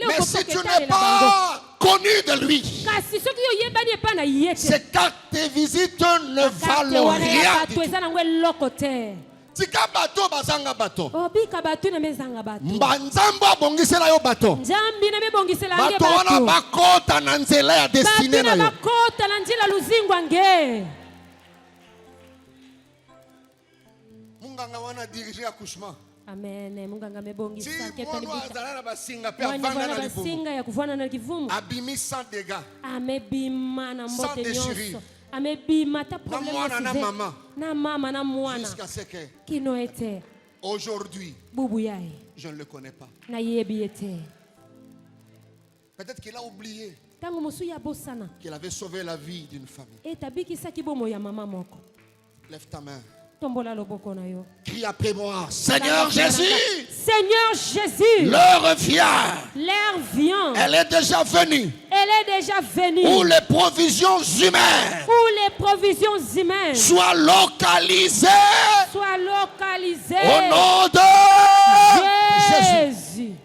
Mais si tu n'es pas connu de lui, ces cartes de visite ne valent rien. Tika bato bazanga bato. Mbanzambo abongisela yo bato. Bato wana bakota na nzela ya destiny na yo. Munganga wana diriger accouchement. Amen. Munganga mebongisa basinga ya kuvana na kivumu. Abimi sans dégâts. Amebima na mbote nyonso. Amebima ta problème na mama na mwana. Jusqu'à ce que kinoete. Aujourd'hui, bubu yae. Je ne le connais pas. Na yebi ete. Peut-être qu'il a oublié tangu musuya bosana. Qu'il avait sauvé la vie d'une famille. Etabikisa kibomo ya mama moko. Lève ta main. Crie après moi, Seigneur Jésus. Seigneur Jésus. L'heure vient. L'heure vient. Elle est déjà venue. Elle est déjà venue. Où les provisions humaines. Où les provisions humaines. Soient localisées. Soient localisées. Au nom de Jésus.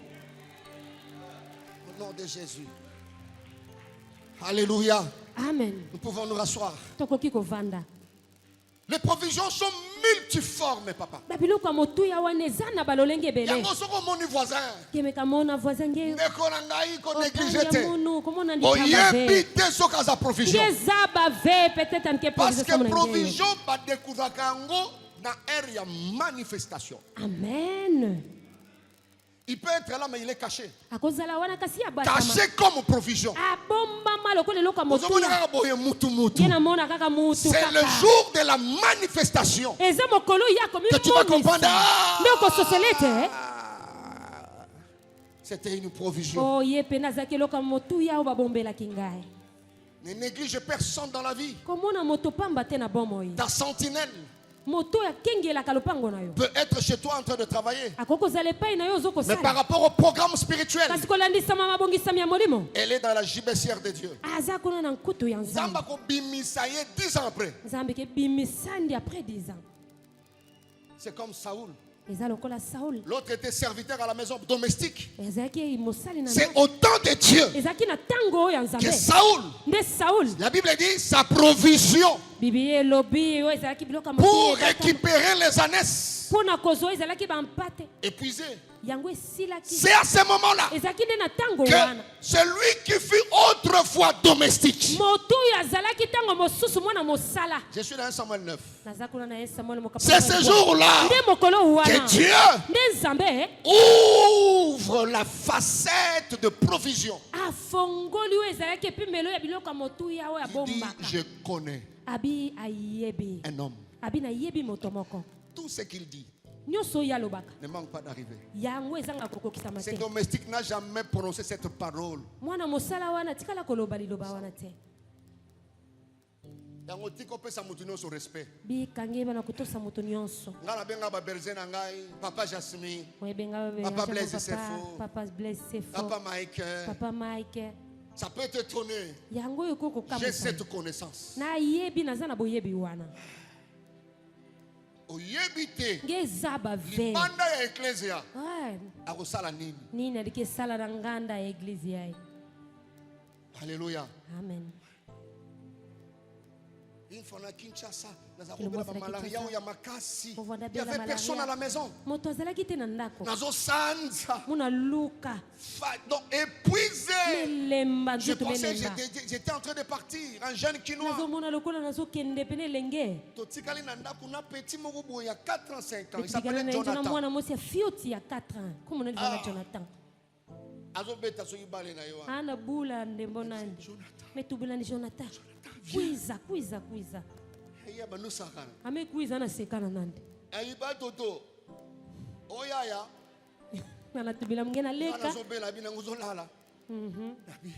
Au nom de Jésus. Alléluia. Amen. Nous pouvons nous rasseoir. Les provisions sont multiformes, papa. Parce que provision manifestation. Amen. Il peut être là, mais il est caché. Caché comme provision. C'est le jour de la manifestation que tu vas comprendre. C'était une provision. Ne néglige personne dans la vie. Ta sentinelle peut être chez toi en train de travailler. Mais par rapport au programme spirituel, elle est dans la gibecière de Dieu. 10 ans après. C'est comme Saoul. L'autre était serviteur à la maison domestique. C'est au temps de Dieu que Saoul, la Bible dit sa provision pour récupérer les ânesses épuisées. C'est à ce moment-là que celui qui fut autrefois domestique. Je suis dans 1 Samuel 9. C'est ce jour-là que Dieu ouvre la facette de provision. Il dit, je connais un homme. Tout ce qu'il dit ne manque pas d'arriver. Ce domestique n'a jamais prononcé cette parole. yango tiko pesa mutu nyonso respect. Bikange bana kutosa mutu nyonso. Ngala benga ba berzen na ngai, papa Jasmine. Papa Blaise Sefo. Papa Blaise Sefo. Papa Mike. Papa Mike. Ça peut t'étonner. Yango yoko kama. J'ai cette connaissance. Na yebi nazana boyebi wana. Oyebite. Ngezaba ve. Banda ya ecclesia. Ouais. Akosala nini? Nini alike sala na nganda ya ecclesia. Alléluia. Amen. Une fois à Kinshasa, il y avait personne à la maison. Donc épuisé. Je pensais que j'étais en train de partir, un jeune Kinois. Il y a 4 ans, 5 ans. Il s'appelait Jonathan. Jonathan. Kwiza. Ame kwiza na sekana nande. Ayiba toto. Oyaya. Bana tubila mngena leka. Bana zobela bina nguzolala. Nabi.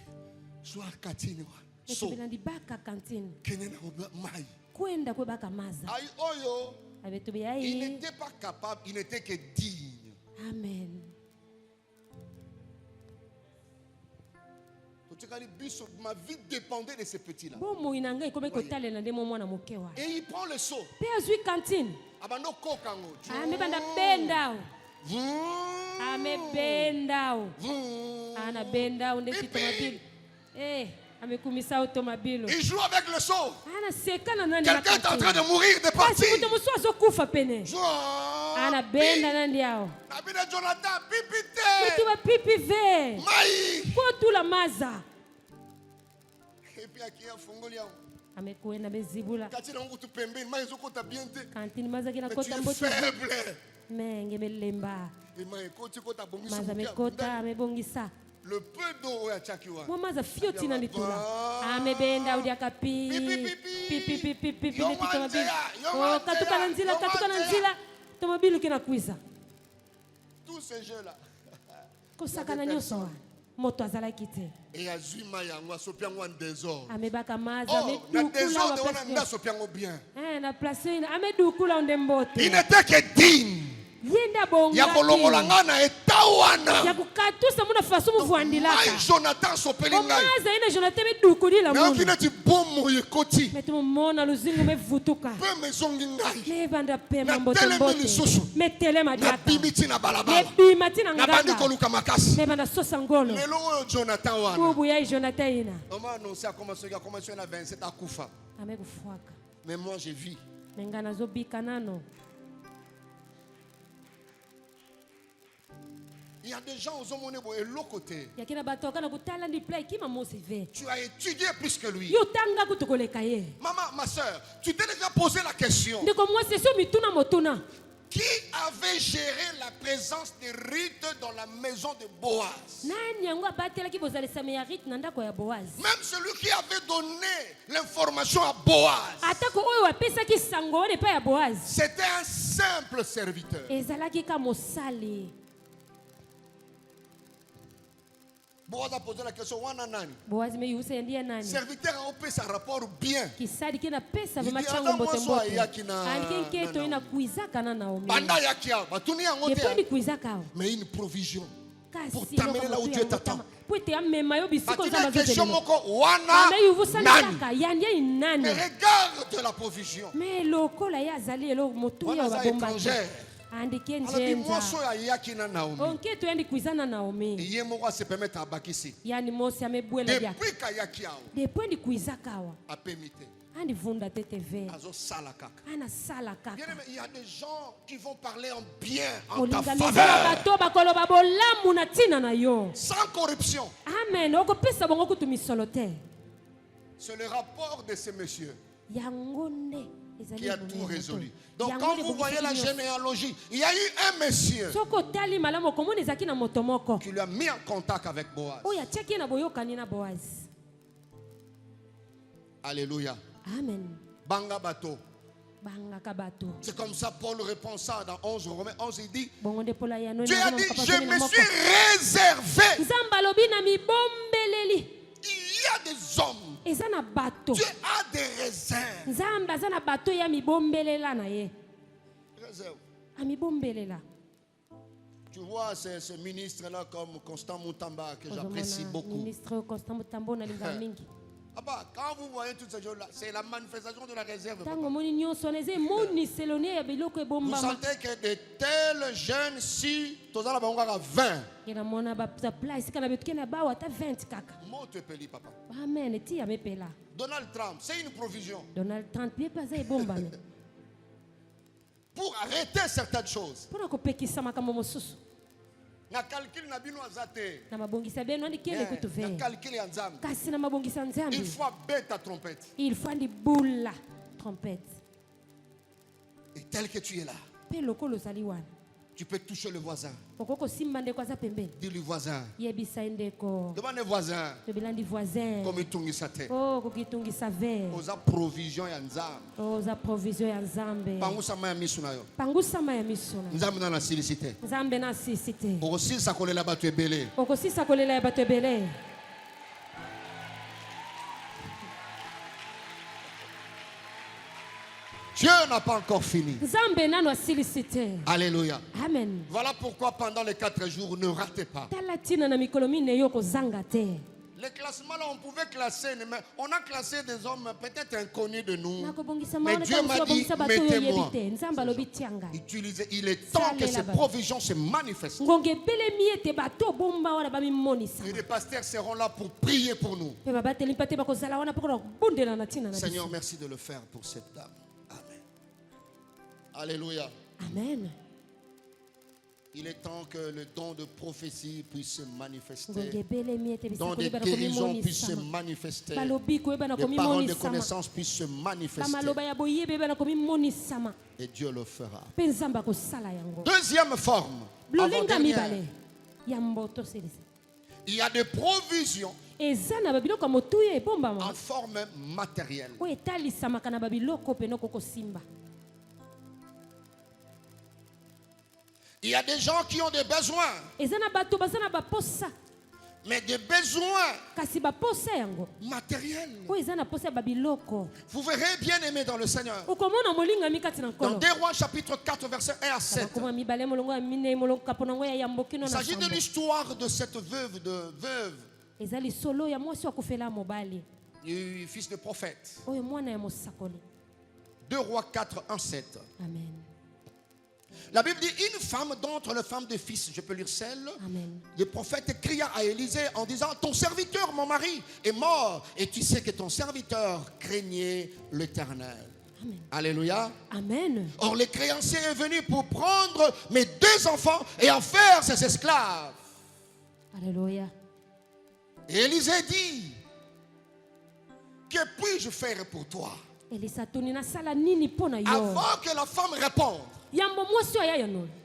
Soir katini wa. So. Tubila ndi baka kantine. Kenena mai. Kwenda kwe baka maza. Ay oyo. Abe tubia il n'était pas capable, il n'était que digne. Amen. Ma vie dépendait de ces petits-là. Et il prend le seau. Il joue avec le seau. Quelqu'un est en train de mourir, de partir. Jonathan, et puis qui a fongoli amekwenda bezibula katina ngo tupembeni mai zokota biente kantini mazakina kota mbote menge melemba mai koti kota bongisa maza mekota amebongisa le peu d'eau ya chakiwa mo maza fioti na litula amebenda udi akapi pipi netomabi oh katuka na nzila tomabilu kina kuiza tous ces jeux là kosaka nyonso moto azalaki te et azwima yango asopiango en désordre amebaka maza amedukula wana ndasopiango bien na place ina amedukula ndembote il n'était que digne yenda bonga ya kolongola ngana etawana ya kukatusa muna faso muvwandilaka ai Jonathan sopeli ngai maza ina Jonathan medukulila muna na kinati bomo yekoti metumo mona luzingu mevutuka pe mezongi ngai levanda pe mambote mbote metelema diata na bimiti na balabala ebimati na nganga na bandi koluka makasi levanda sosa ngolo lelo oyo Jonathan wana kubu ya Jonathan ina on m'a annoncé à commencer na 27 akufa amekufuaka mais moi j'ai vu mengana zobika nano. Il y a des gens aux hommes et l'autre côté. Tu as étudié plus que lui. Maman, ma soeur, tu t'es déjà posé la question. Qui avait géré la présence de Ruth dans la maison de Boaz? Même celui qui avait donné l'information à Boaz. C'était un simple serviteur. Boaz a posé la question, wana nani? Serviteur a opé sa rapport bien. Il dit, Banda yakia, batuni mais une provision pour t'amener là où Dieu t'attend. Batuna question moko, wana nani? Mais regarde la provision. Wana za étrangère. Alors moi soya yaki na Naomi. Iye moko se permettre abakisi. Depuis ka yaki ao. Apemite. Azo salaka. Il y a des gens qui vont parler en bien en ta faveur. Sans corruption. Amen. C'est le rapport de ces messieurs qui a tout résolu. Donc quand vous voyez la généalogie, il y a eu un monsieur qui lui a mis en contact avec Boaz. Alléluia. Amen. Banga bato. C'est comme ça Paul répond ça dans 11 Romains 11, il dit Dieu a dit je me suis réservé. Il y a des hommes. Dieu a des réserves. Réserve. Tu vois ce ministre-là comme Constant Moutamba que j'apprécie beaucoup. Quand vous voyez toutes ces choses-là, c'est la manifestation de la réserve. Vous sentez que de tels jeunes, si tu as 20. Moi, tu es peli, papa. Donald Trump, c'est une provision. Pour arrêter certaines choses. Na calcul na bino azate. Il faut bête ta trompette. Il faut des boules la trompette. Et tel que tu es là, tu peux toucher le voisin. Dis-lui voisin. Demande le voisin. Comme il tourne sa tête. Osa provision ya nzambe. Pangusa maya misunayo. Nzambe na silicité. Aussi ça colle là-bas tu es belé. Dieu n'a pas encore fini. Alléluia. Amen. Voilà pourquoi pendant les 4 jours, ne ratez pas. Les classements là, on pouvait classer, mais on a classé des hommes peut-être inconnus de nous. Mais Dieu m'a dit, mettez-moi. Il est temps que ces provisions se manifestent. Et les pasteurs seront là pour prier pour nous. Seigneur, merci de le faire pour cette dame. Alléluia. Amen. Il est temps que le don de prophétie puisse se manifester. Le don de guérison puisse se manifester. Les paroles de connaissance puissent se manifester. Et Dieu le fera. Deuxième forme. Il y a des provisions en forme matérielle. Il y a des gens qui ont des besoins. Mais des besoins matériels. Vous verrez, bien aimé dans le Seigneur, dans 2 Rois chapitre 4 verset 1 à 7, il s'agit de l'histoire de cette veuve du fils de prophète. 2 Rois 4 1 7. Amen. La Bible dit, une femme d'entre les femmes de fils, je peux lire celle, le prophète cria à Élisée en disant, ton serviteur, mon mari, est mort, et tu sais que ton serviteur craignait l'Éternel. Alléluia. Amen. Or, le créancier est venu pour prendre mes 2 enfants et en faire ses esclaves. Alléluia. Et Élisée dit, que puis-je faire pour toi? Avant que la femme réponde,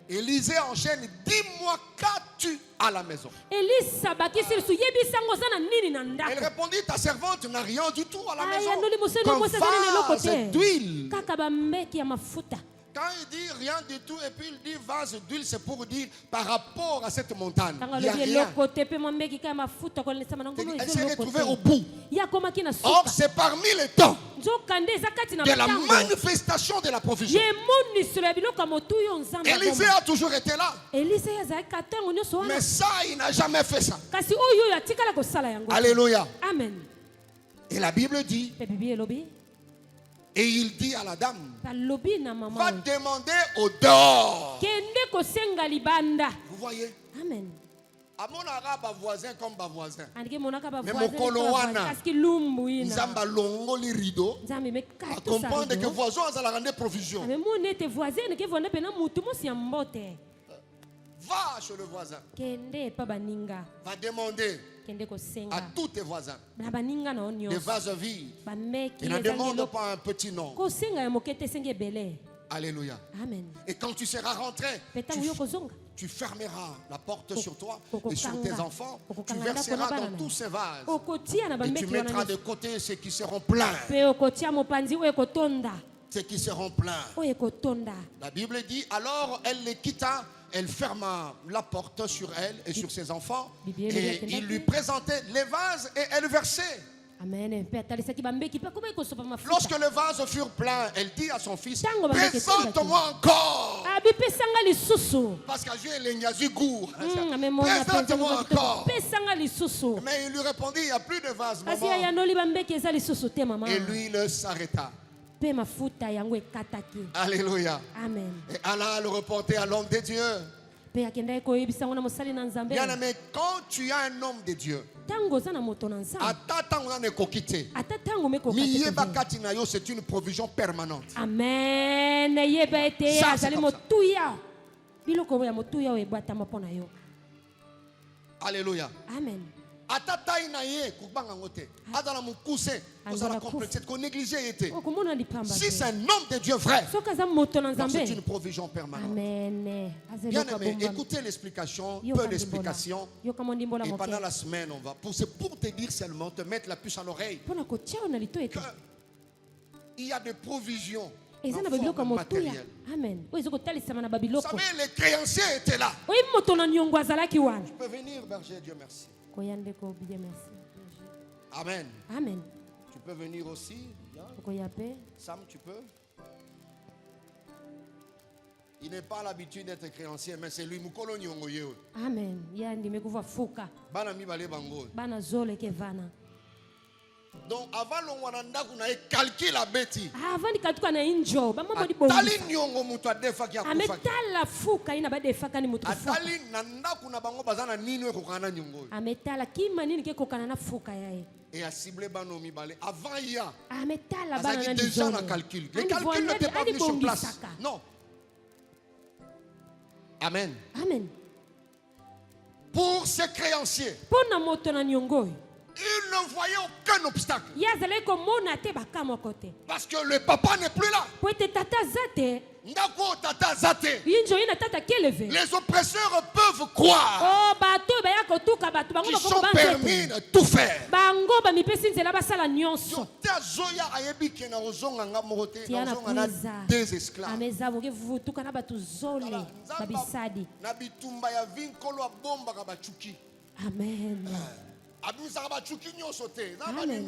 Élisée enchaîne, dis-moi qu'as-tu à la maison? Elle répondit, ta servante n'a rien du tout à la maison. Qu'un vase d'huile. Quand il dit rien du tout et puis il dit vase d'huile, c'est pour dire par rapport à cette montagne. Il n'y a rien. Elle s'est retrouvée au bout. Or, c'est parmi les temps de la manifestation de la provision. Élisée a toujours été là. Mais ça, il n'a jamais fait ça. Alléluia. Amen. Et la Bible dit, et il dit à la dame, va demander au dehors. Vous voyez? Amen. Amonara ba voisin comme ba voisin. Mais mon kolowana, nzamba longo li rideau. À comprendre que voisin a la rendre provision. Va chez le voisin. Va demander à tous tes voisins des vases vides. Il ne demande pas un petit nom. Alléluia. Amen. Et quand tu seras rentré, tu fermeras la porte sur toi et sur tes enfants. Tu verseras dans tous ces vases. Et tu mettras de côté ceux qui seront pleins. Ceux qui seront pleins. La Bible dit, alors elle les quitta. Elle ferma la porte sur elle et sur ses enfants. Et il lui présentait les vases et elle versait. Amen. Lorsque le vase fut plein, elle dit à son fils, présente-moi encore. Parce qu'à Dieu, il y a du goût. Présente-moi encore. Mais il lui répondit, il n'y a plus de vase, maman. Et l'huile s'arrêta. Alléluia. Amen. Et Allah le reportait à l'homme de Dieu. Bien aimé, quand tu as un homme de Dieu, c'est une provision permanente. Amen. Alléluia. Amen. Si c'est un homme de Dieu vrai, c'est une provision permanente. Amen. Bien aimé, écoutez l'explication, peu d'explication. Et pendant la semaine, on va. C'est pour te dire seulement, te mettre la puce à l'oreille. Il y a des provisions. Matériel. Amen. Vous savez, les créanciers étaient là. Tu peux venir, berger, Dieu merci. Amen. Amen. Tu peux venir aussi. Sam, tu peux. Il n'est pas à l'habitude d'être créancier, mais c'est lui. Amen. Donc avant le wananda kuna calcul la beti. Avant ni katuka na injo, ba mama di bongo. Tali nyongo mutu adefa kia kufa. Ametala fuka ina ba defa kani mutu fuka. Atali nanda kuna bango bazana nini we kokana nyongo. Ametala kima nini ke kokana na fuka yae. Et a ciblé bano mibale avant hier. Ametala bana na déjà na calcul. Le calcul n'était pas venu sur place. Non. Amen. Amen. Pour ces créanciers. Pona moto na nyongo. Il ne voyait aucun obstacle. Parce que le papa n'est plus là. Les oppresseurs peuvent croire qu'ils sont permis de tout faire. Des esclaves. Amen. Amen.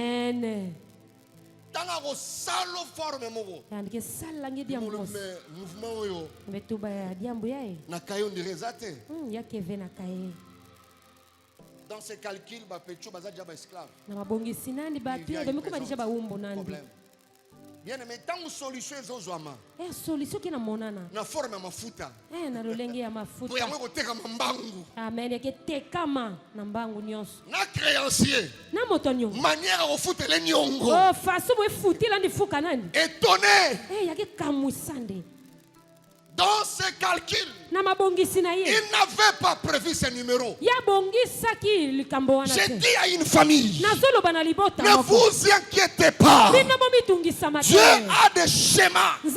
Amen. Dans ces calculs, esclave. Bien aimé, tant que solution est aux hommes. Solution qui na monana. Na forme mafuta. Na lolenge ya mafuta. Pour yamwe koteka mambangu. Amen. Yake tekama na mbangu nyonso. Na créancier. Na moto nyongo. Manière au foot les nyongo. Oh, façon bo futi la ndi fuka nani. Étonné. Yake kamusande. Dans ses calculs, il n'avait pas prévu ce numéro. J'ai dit à une famille, ne vous inquiétez pas. Dieu a des schémas pour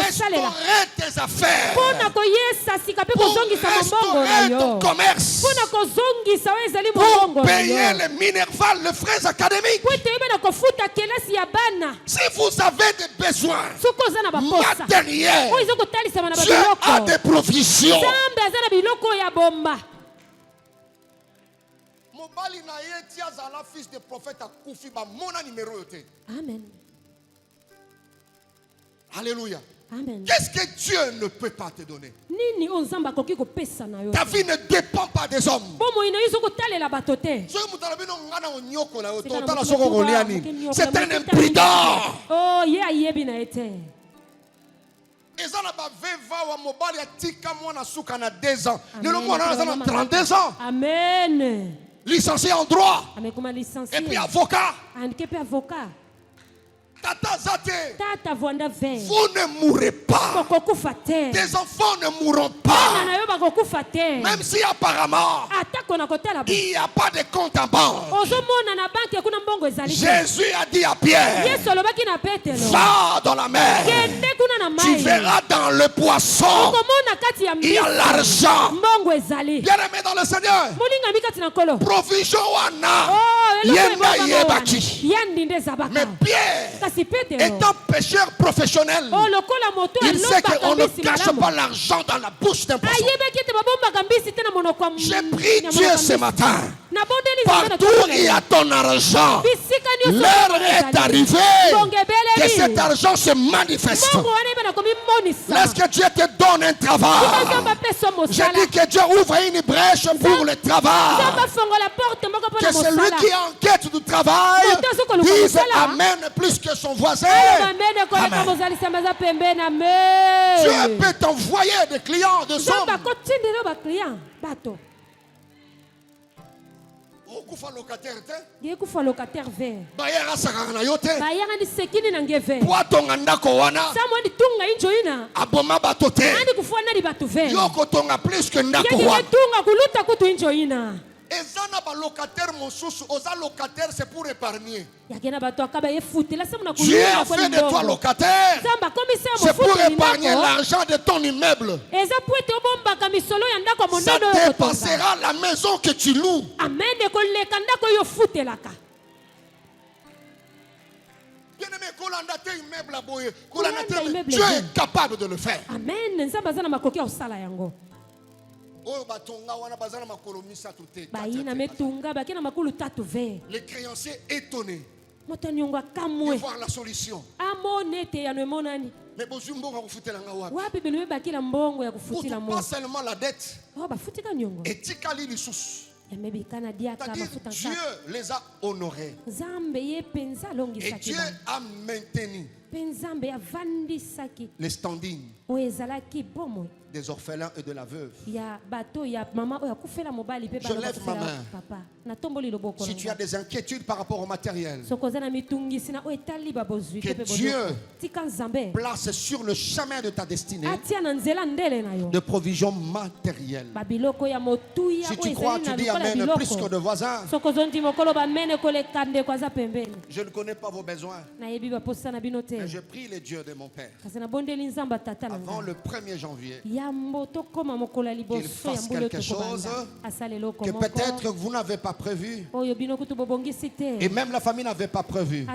restaurer tes affaires, pour restaurer ton commerce, pour payer les Minerval, les frais académiques. Si vous avez des besoins matériels, Dieu a des provisions. Amen. Alléluia. Amen. Qu'est-ce que Dieu ne peut pas te donner? Ta vie ne dépend pas des hommes. C'est un imprudent. Oh, Amen. Licencié en droit. Et puis avocat. Vous ne mourrez pas. Tes enfants ne mourront pas. Même si apparemment il n'y a pas de compte en banque. Jésus a dit à Pierre, va dans la mer. Tu verras dans le poisson il y a l'argent. Bien-aimé dans le Seigneur. Provision wana. Mais Pierre, étant pêcheur professionnel, il sait qu'on ne cache pas l'argent dans la bouche d'un poisson. J'ai pris Dieu ce matin. Partout il y a ton argent, l'heure est arrivée que cet argent se manifeste. Laisse que Dieu te donne un travail. J'ai dit que Dieu ouvre une brèche pour le travail. Que celui qui est en quête du travail dise Amen plus que son voisin. Amen. Dieu peut t'envoyer des clients de somme. Okufa locataire vert. Bayera sakana yote. Bayera ni sekini na ngeve. Poato ngandako wana. Samo ni tunga injo ina. Aboma batote. Ani kufana di batu vert. Yoko tonga plus que ndako wana. Yeki tunga kuluta kutu injo ina. Ezana ba locataire mosusu, oza locataire c'est pour épargner. Yakena batu akaba yefuti la semuna kuluna. Dieu a fait de toi locataire. Samba commissaire mo. C'est pour épargner l'argent de ton immeuble. Eza puete obomba kamisolo ya ndako mondodo. Ça dépassera la maison que tu loues. Amen de koleka ndako yo futelaka. Bien-aimé, kolandate immeuble aboye. Kolandate Dieu est capable de le faire. Amen. Nzamba zana makoki osala yango. Les créanciers étonnés de voir la solution. Mais pas seulement la dette. Et Tikali les sous. Dieu les a honorés. Et Dieu a maintenu les standings des orphelins et de la veuve. Je lève ma main. Si tu as des inquiétudes par rapport au matériel, que Dieu place sur le chemin de ta destinée de provision matérielle. Si tu crois, tu dis Amen plus que de voisins. Je ne connais pas vos besoins, mais je prie les dieux de mon Père avant le 1er janvier qu'il fasse quelque chose que peut-être vous n'avez pas prévu et même la famille n'avait pas prévu.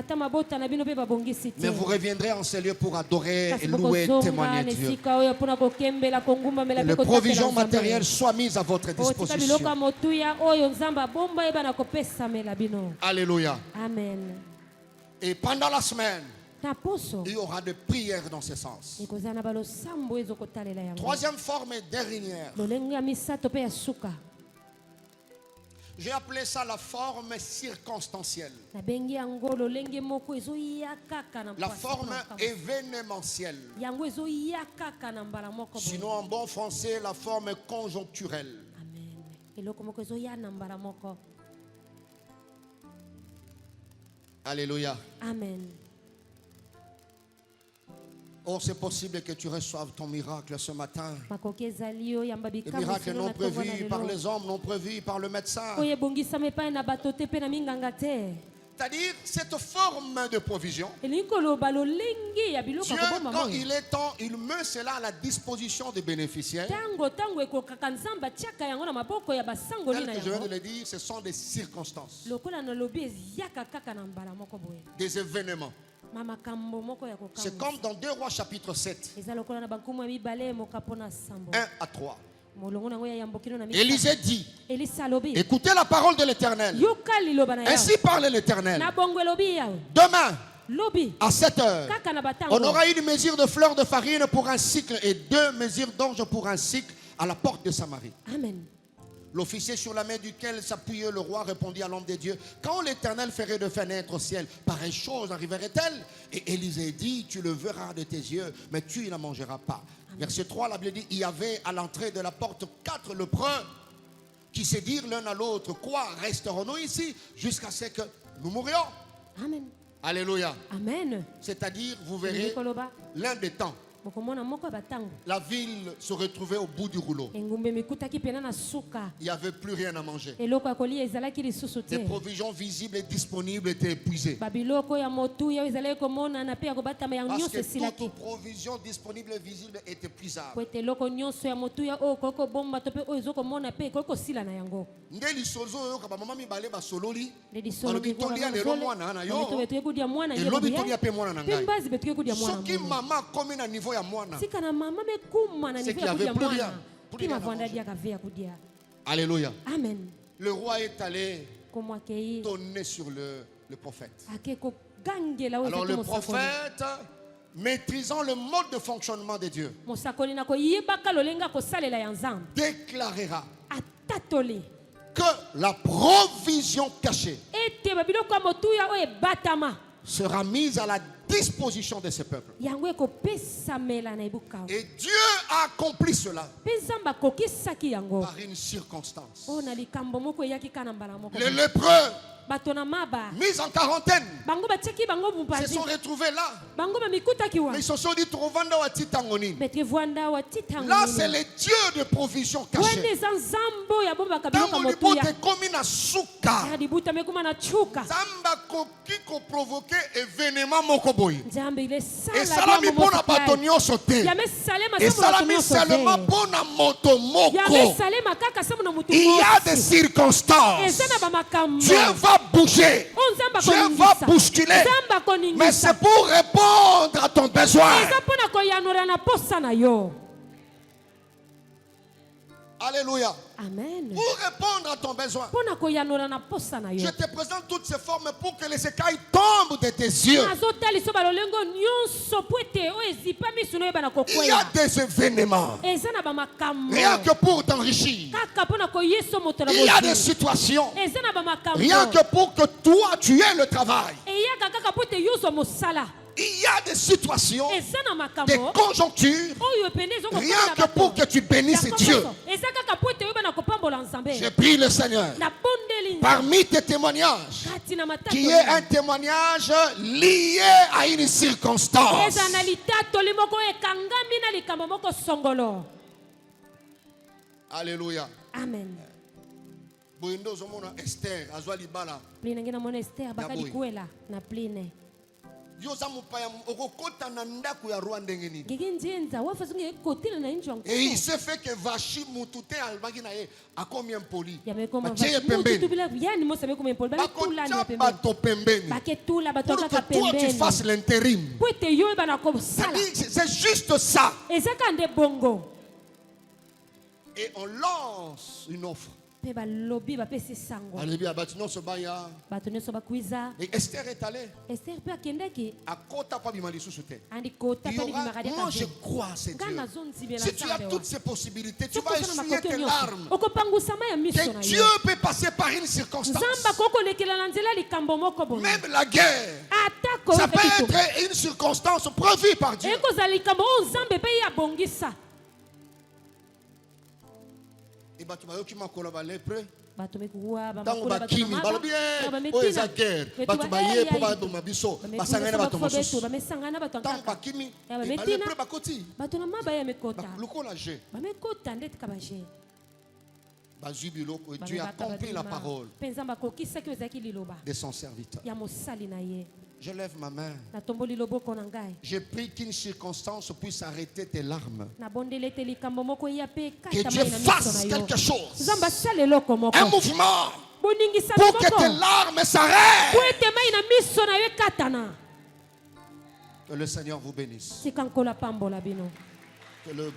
Mais vous reviendrez en ces lieux pour adorer et louer et témoigner Dieu. Que les provisions matérielles soient mises à votre disposition. Alléluia. Amen. Et pendant la semaine, il y aura des prières dans ce sens. Troisième forme et dernière. J'ai appelé ça la forme circonstancielle. La forme événementielle. Sinon en bon français, la forme conjoncturelle. Alléluia. Amen. Oh, c'est possible que tu reçoives ton miracle ce matin. Les miracles non prévus par les hommes, non prévus par le médecin. C'est-à-dire cette forme de provision. Dieu, quand il est temps, il met cela à la disposition des bénéficiaires. Tel que je viens de le dire, ce sont des circonstances, des événements. C'est comme dans 2 Rois chapitre 7, 1 à 3. Élisée dit, écoutez la parole de l'Éternel. Ainsi parle l'Éternel. Demain, à 7 heures, on aura une mesure de fleur de farine pour un cycle et 2 mesures d'orge pour un cycle à la porte de Samarie. Amen. L'officier sur la main duquel s'appuyait le roi répondit à l'homme de Dieu, quand l'Éternel ferait de fenêtre au ciel, pareille chose arriverait-elle? Et Élisée dit, tu le verras de tes yeux, mais tu ne la mangeras pas. Amen. Verset 3, la Bible dit, il y avait à l'entrée de la porte 4 lépreux qui se dirent l'un à l'autre, quoi, resterons-nous ici jusqu'à ce que nous mourions? Amen. Alléluia. Amen. C'est-à-dire, vous verrez l'un des temps. La ville se retrouvait au bout du rouleau. Il n'y avait plus rien à manger. Les provisions visibles et disponibles étaient épuisées. Parce que toute provision disponible et visible est épuisable. C'est qu'il n'y avait plus rien. Alléluia. Amen. Le roi est allé tonner sur le prophète. Alors le prophète, maîtrisant le mode de fonctionnement de Dieu, déclarera que la provision cachée sera mise à la disposition de ce peuple. Et Dieu a accompli cela par une circonstance. Les lépreux, mis en quarantaine, se sont retrouvés là. Mais ils se sont dit, là c'est le Dieu de provision cachée. Et salami pona bato nyonso te. Et salami seulement pona moto moko. Il y a des circonstances. Dieu va bouger. Dieu va bousculer. Mais c'est pour répondre à ton besoin. Alléluia. Amen. Pour répondre à ton besoin. Je te présente toutes ces formes pour que les écailles tombent de tes yeux. Il y a des événements. Rien que pour t'enrichir. Il y a des situations. Rien que pour que toi tu aies le travail. Il y a des situations, des conjonctures, rien que pour que tu bénisses Dieu. Je prie le Seigneur, parmi tes témoignages, qui est un témoignage lié à une circonstance. Alléluia. Amen. Esther, et il s'est fait que Vachi Moutoute Albaginae a combien poli. Pour que toi tu fasses l'intérim. C'est juste ça. Et on lance une offre. Et Esther est allée. Moi je crois à ce Dieu. Si tu as toutes ces possibilités, tu vas essuyer tes larmes. Que Dieu peut passer par une circonstance. Même la guerre, ça peut être une circonstance prévue par Dieu. Et tu vas qui m'a collaboré lépreux. Dans ma kimi, balobie, oh eza guerre. Batu baye pour ba doma biso, basangana batu mosusu. Dans ma kimi, lépreux bakoti. Lukola je. Dieu a accompli la parole de son serviteur. Je lève ma main. Je prie qu'une circonstance puisse arrêter tes larmes. Que Dieu fasse quelque chose. Un mouvement pour que tes larmes s'arrêtent. Que le Seigneur vous bénisse. Que le